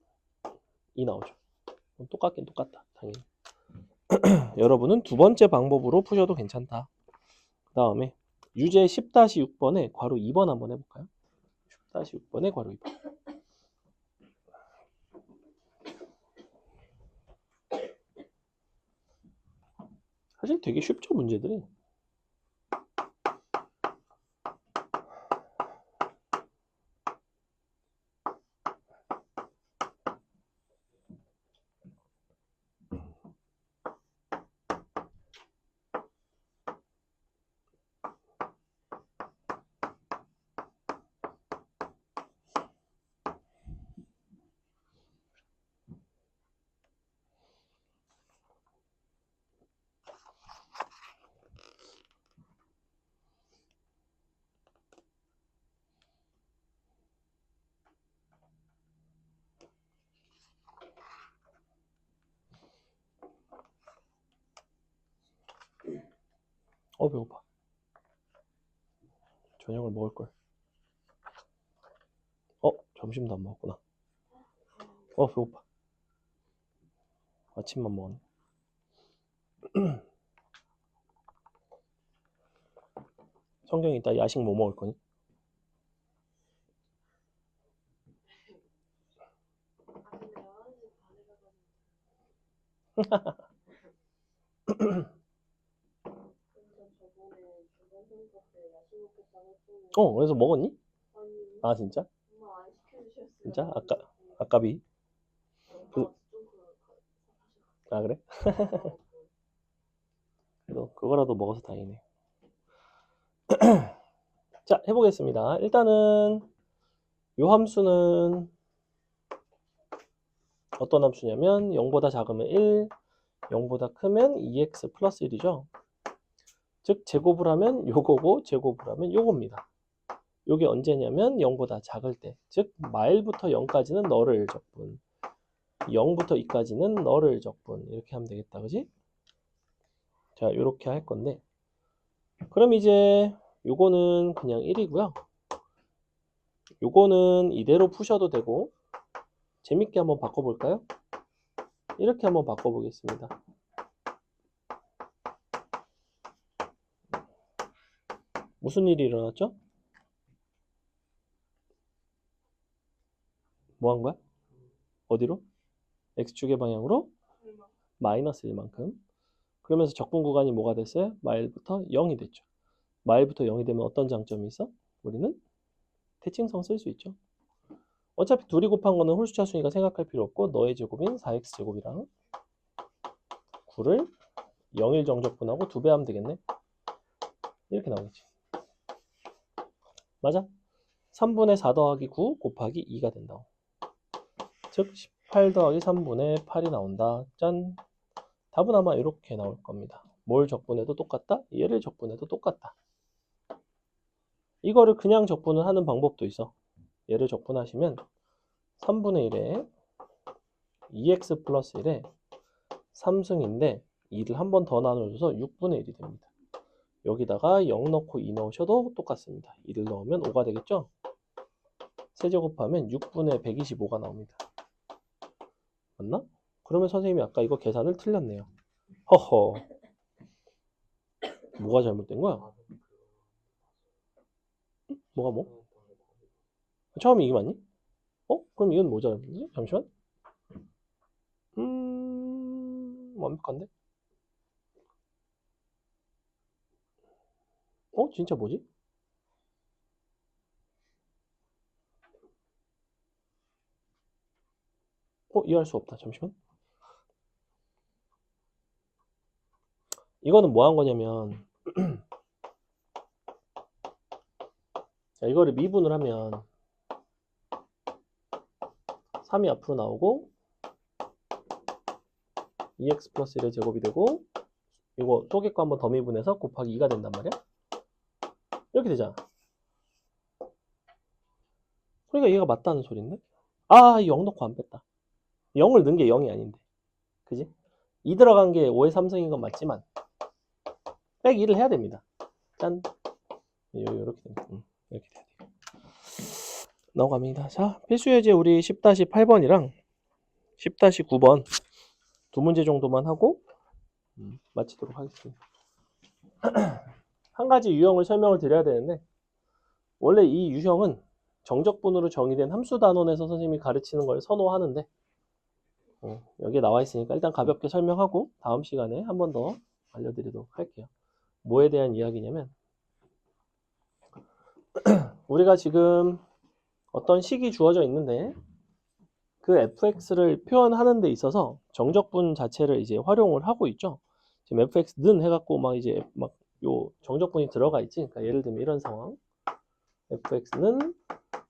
2 나오죠. 똑같긴 똑같다 당연히. 여러분은 두 번째 방법으로 푸셔도 괜찮다. 그 다음에 유제 10-6번에 괄호 2번 한번 해볼까요? 10-6번에 괄호 2번. 사실 되게 쉽죠 문제들이. 배고파. 저녁을 먹을걸. 점심도 안 먹었구나. 배고파. 아침만 먹었네. 성경이 이따 야식 뭐 먹을 거니? 그래서 먹었니? 아 진짜? 진짜? 아까비? 그래? 그래도 그거라도 먹어서 다행이네. 자, 해보겠습니다. 일단은 요 함수는 어떤 함수냐면 0보다 작으면 1, 0보다 크면 2x 플러스 1이죠. 즉 제곱을 하면 요거고 제곱을 하면 요겁니다. 요게 언제냐면 0보다 작을 때. 즉 마일부터 0까지는 너를 적분 0부터 2까지는 너를 적분 이렇게 하면 되겠다. 그지? 자, 요렇게 할 건데, 그럼 이제 요거는 그냥 1이고요. 요거는 이대로 푸셔도 되고, 재밌게 한번 바꿔볼까요? 이렇게 한번 바꿔보겠습니다. 무슨 일이 일어났죠? 뭐 한 거야? 어디로? x축의 방향으로 마이너스 1만큼. 그러면서 적분 구간이 뭐가 됐어요? 마일부터 0이 됐죠. 마일부터 0이 되면 어떤 장점이 있어? 우리는 대칭성 쓸 수 있죠. 어차피 둘이 곱한 거는 홀수차 수니까 생각할 필요 없고 너의 제곱인 4x제곱이랑 9를 0일 정적분하고 2배 하면 되겠네. 이렇게 나오겠지. 맞아? 3분의 4 더하기 9 곱하기 2가 된다고. 즉 18 더하기 3분의 8이 나온다. 짠! 답은 아마 이렇게 나올 겁니다. 뭘 적분해도 똑같다? 얘를 적분해도 똑같다. 이거를 그냥 적분을 하는 방법도 있어. 얘를 적분하시면 3분의 1에 2x 플러스 1에 3승인데 2를 한 번 더 나눠줘서 6분의 1이 됩니다. 여기다가 0 넣고 2 넣으셔도 똑같습니다. 2를 넣으면 5가 되겠죠? 세제곱하면 6분의 125가 나옵니다. 맞나? 그러면 선생님이 아까 이거 계산을 틀렸네요. 허허. 뭐가 잘못된 거야? 뭐가 뭐? 처음에 이게 맞니? 그럼 이건 뭐 잘못이지? 잠시만. 완벽한데? 진짜 뭐지? 이해할 수 없다. 잠시만. 이거는 뭐 한 거냐면, 자, 이거를 미분을 하면 3이 앞으로 나오고 2x 플러스 1의 제곱이 되고 이거 속의 거 한번 더 미분해서 곱하기 2가 된단 말이야. 이렇게 되잖아. 그러니까 얘가 맞다는 소리인데? 0 넣고 안 뺐다. 0을 넣은 게 0이 아닌데. 그지? 2 들어간 게 5의 3승인 건 맞지만 빼 2를 해야 됩니다. 짠. 요렇게 됩니다. 이렇게 돼야 돼요. 넘어갑니다. 자, 필수 예제 우리 10-8번이랑 10-9번 두 문제 정도만 하고 마치도록 하겠습니다. 한 가지 유형을 설명을 드려야 되는데 원래 이 유형은 정적분으로 정의된 함수 단원에서 선생님이 가르치는 걸 선호하는데 여기에 나와 있으니까 일단 가볍게 설명하고 다음 시간에 한 번 더 알려드리도록 할게요. 뭐에 대한 이야기냐면 우리가 지금 어떤 식이 주어져 있는데 그 fx를 표현하는 데 있어서 정적분 자체를 이제 활용을 하고 있죠. 지금 fx는 해갖고 막 이제 막 요 정적분이 들어가 있지. 그러니까 예를 들면 이런 상황. fx는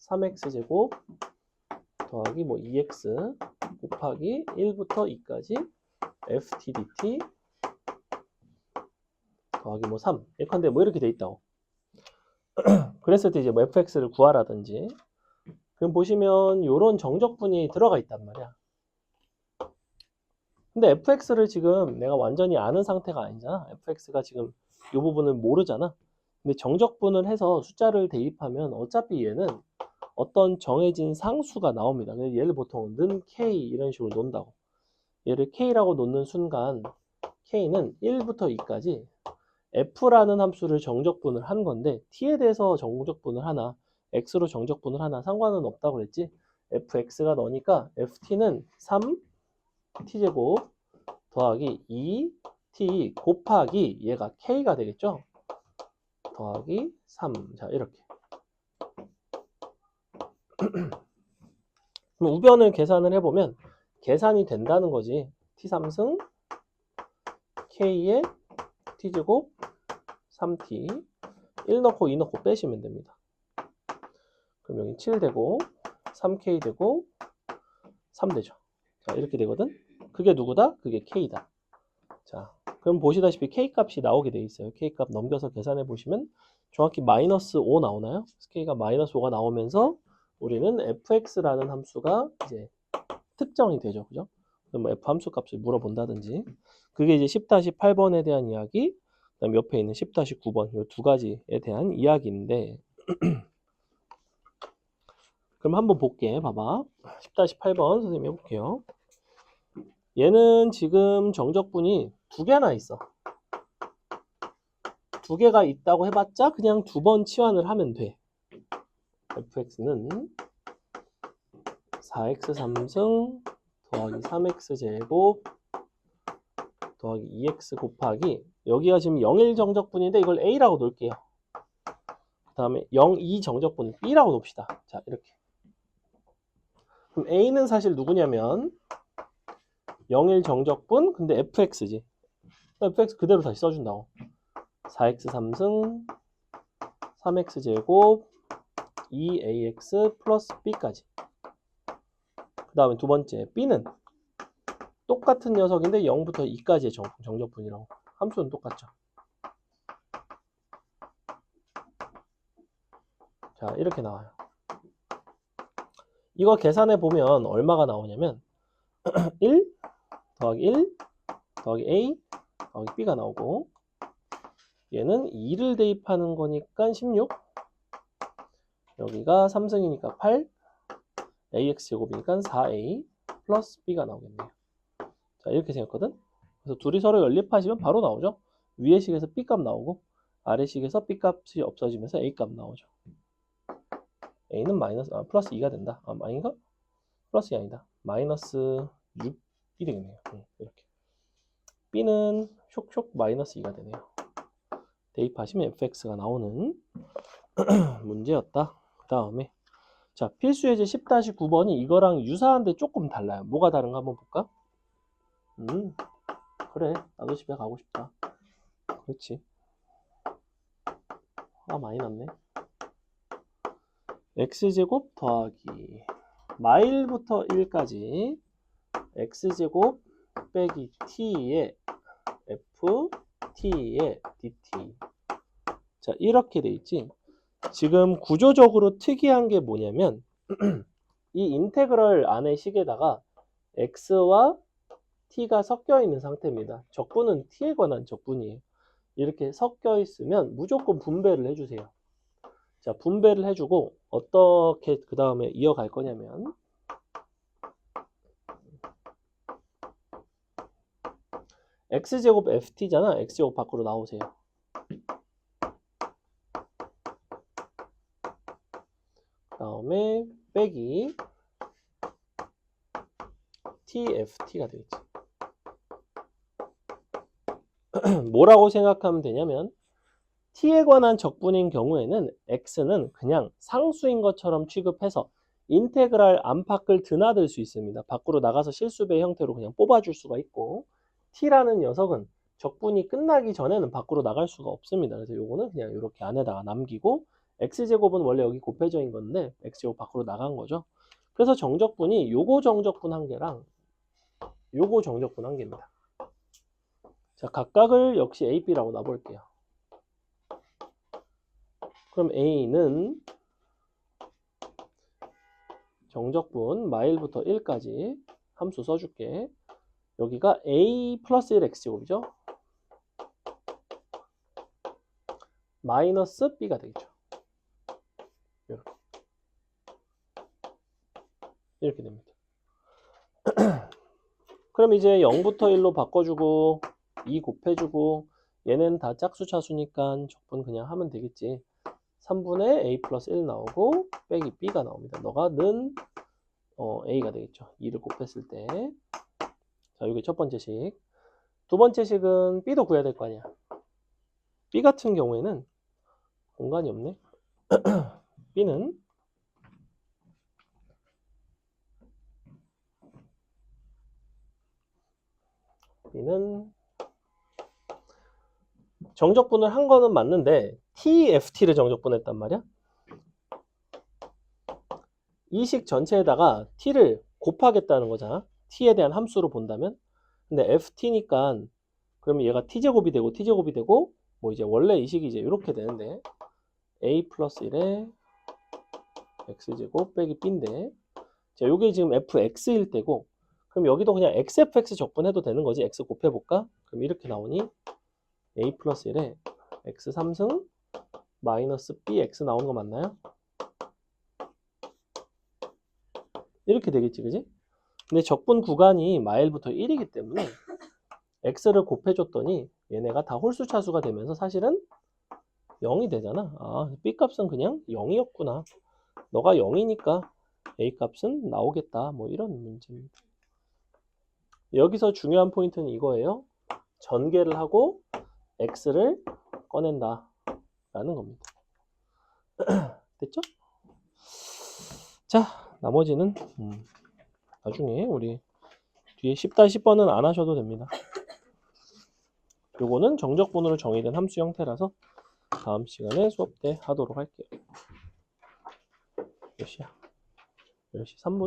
3x제곱 더하기 뭐 2x 곱하기 1부터 2까지 ft dt 더하기 뭐 3. 예컨대 뭐 이렇게 돼 있다고. 그랬을 때 이제 뭐 fx를 구하라든지 그럼 보시면 요런 정적분이 들어가 있단 말이야. 근데 fx를 지금 내가 완전히 아는 상태가 아니잖아. fx가 지금 이 부분을 모르잖아. 근데 정적분을 해서 숫자를 대입하면 어차피 얘는 어떤 정해진 상수가 나옵니다. 그래서 얘를 보통 는 k 이런 식으로 놓는다고. 얘를 k라고 놓는 순간 k는 1부터 2까지 f라는 함수를 정적분을 한 건데 t에 대해서 정적분을 하나 x로 정적분을 하나 상관은 없다고 그랬지. fx가 너니까 ft는 3t제곱 더하기 2t 곱하기 얘가 k가 되겠죠. 더하기 3. 자, 이렇게. 그럼 우변을 계산을 해보면 계산이 된다는 거지. t3승 k의 t제곱 3t 1 넣고 2 넣고 빼시면 됩니다. 그럼 여기 7 되고 3k 되고 3 되죠. 자, 이렇게 되거든. 그게 누구다? 그게 k다. 자, 그럼 보시다시피 k 값이 나오게 돼 있어요. k 값 넘겨서 계산해 보시면 정확히 마이너스 5 나오나요? k가 마이너스 5가 나오면서 우리는 fx라는 함수가 이제 특정이 되죠. 그죠? 그럼 뭐 f 함수 값을 물어본다든지 그게 이제 10-8번에 대한 이야기, 그다음 옆에 있는 10-9번 이 두 가지에 대한 이야기인데 그럼 한번 볼게. 봐봐. 10-8번 선생님 해볼게요. 얘는 지금 정적분이 두 개나 있어. 두 개가 있다고 해봤자 그냥 두 번 치환을 하면 돼. fx는 4x 3승 더하기 3x 제곱 더하기 2x 곱하기 여기가 지금 0일 정적분인데 이걸 a라고 놓을게요. 그 다음에 0, 2 정적분 b라고 놓읍시다. 자, 이렇게. 그럼 a는 사실 누구냐면 0일 정적분 근데 fx지. fx 그대로 다시 써준다고. 4x 3승 3x 제곱 2ax 플러스 b까지. 그 다음에 두 번째 b는 똑같은 녀석인데 0부터 2까지의 정적분이라고. 함수는 똑같죠. 자, 이렇게 나와요. 이거 계산해 보면 얼마가 나오냐면 1 더하기 1 더하기 a 더하기 b가 나오고 얘는 2를 대입하는 거니까 16 여기가 3승이니까 8 ax 제곱이니까 4a 플러스 b가 나오겠네요. 자, 이렇게 생겼거든. 그래서 둘이 서로 연립하시면 바로 나오죠. 위의 식에서 b 값 나오고 아래 식에서 b 값이 없어지면서 a 값 나오죠. a는 플러스 2가 된다. 아닌가? 플러스 2 아니다. 마이너스 6이 되겠네요. 이렇게. b는 쇽쇽 마이너스 2가 되네요. 대입하시면 fx가 나오는 문제였다. 그 다음에 자, 필수예제 10-9번이 이거랑 유사한데 조금 달라요. 뭐가 다른가 한번 볼까? 그래. 나도 집에 가고 싶다. 그렇지. 많이 났네. x제곱 더하기 마일부터 1까지 x제곱 빼기 t의 ft의 dt. 자, 이렇게 돼 있지. 지금 구조적으로 특이한 게 뭐냐면 이 인테그럴 안의 식에다가 x와 t가 섞여 있는 상태입니다. 적분은 t에 관한 적분이에요. 이렇게 섞여 있으면 무조건 분배를 해주세요. 자, 분배를 해주고 어떻게 그 다음에 이어갈 거냐면 x제곱 ft잖아. x제곱 밖으로 나오세요. 그 다음에 빼기 tft가 되겠지. 뭐라고 생각하면 되냐면 t에 관한 적분인 경우에는 x는 그냥 상수인 것처럼 취급해서 인테그랄 안팎을 드나들 수 있습니다. 밖으로 나가서 실수배 형태로 그냥 뽑아줄 수가 있고 t라는 녀석은 적분이 끝나기 전에는 밖으로 나갈 수가 없습니다. 그래서 요거는 그냥 이렇게 안에다가 남기고 x제곱은 원래 여기 곱해져인 건데 x제곱 밖으로 나간 거죠. 그래서 정적분이 요거 정적분 한 개랑 요거 정적분 한 개입니다. 자, 각각을 역시 A, B라고 놔볼게요. 그럼 A는 정적분 마일부터 1까지 함수 써줄게. 여기가 A 플러스 1 X제곱이죠. 마이너스 B가 되겠죠. 이렇게 됩니다. 그럼 이제 0부터 1로 바꿔주고 2 곱해주고 얘는 다 짝수 차수니까 적분 그냥 하면 되겠지. 3분의 a 플러스 1 나오고 빼기 b가 나옵니다. 너가 는 a가 되겠죠. 2를 곱했을 때. 자, 이게 첫 번째 식. 두 번째 식은 b도 구해야 될 거 아니야. b 같은 경우에는 공간이 없네. b는 정적분을 한 거는 맞는데 TFT를 정적분했단 말이야. 이 식 전체에다가 T를 곱하겠다는 거잖아. T에 대한 함수로 본다면. 근데 FT니까 그러면 얘가 T제곱이 되고 T제곱이 되고 뭐 이제 원래 이 식이 이제 이렇게 되는데 A 플러스 1에 X제곱 빼기 B인데 자, 요게 지금 FX일 때고 그럼 여기도 그냥 xfx 적분해도 되는 거지. x 곱해볼까? 그럼 이렇게 나오니 a 플러스 1에 x 3승 마이너스 bx 나오는 거 맞나요? 이렇게 되겠지, 그지? 근데 적분 구간이 마일부터 1이기 때문에 x를 곱해줬더니 얘네가 다 홀수 차수가 되면서 사실은 0이 되잖아. 아, b 값은 그냥 0이었구나. 너가 0이니까 a 값은 나오겠다. 뭐 이런 문제입니다. 여기서 중요한 포인트는 이거예요. 전개를 하고 x를 꺼낸다 라는 겁니다. 됐죠? 자, 나머지는 나중에 우리 뒤에 10-10번은 안 하셔도 됩니다. 요거는 정적분으로 정의된 함수 형태라서 다음 시간에 수업 때 하도록 할게요. 몇 시야? 10시 3분?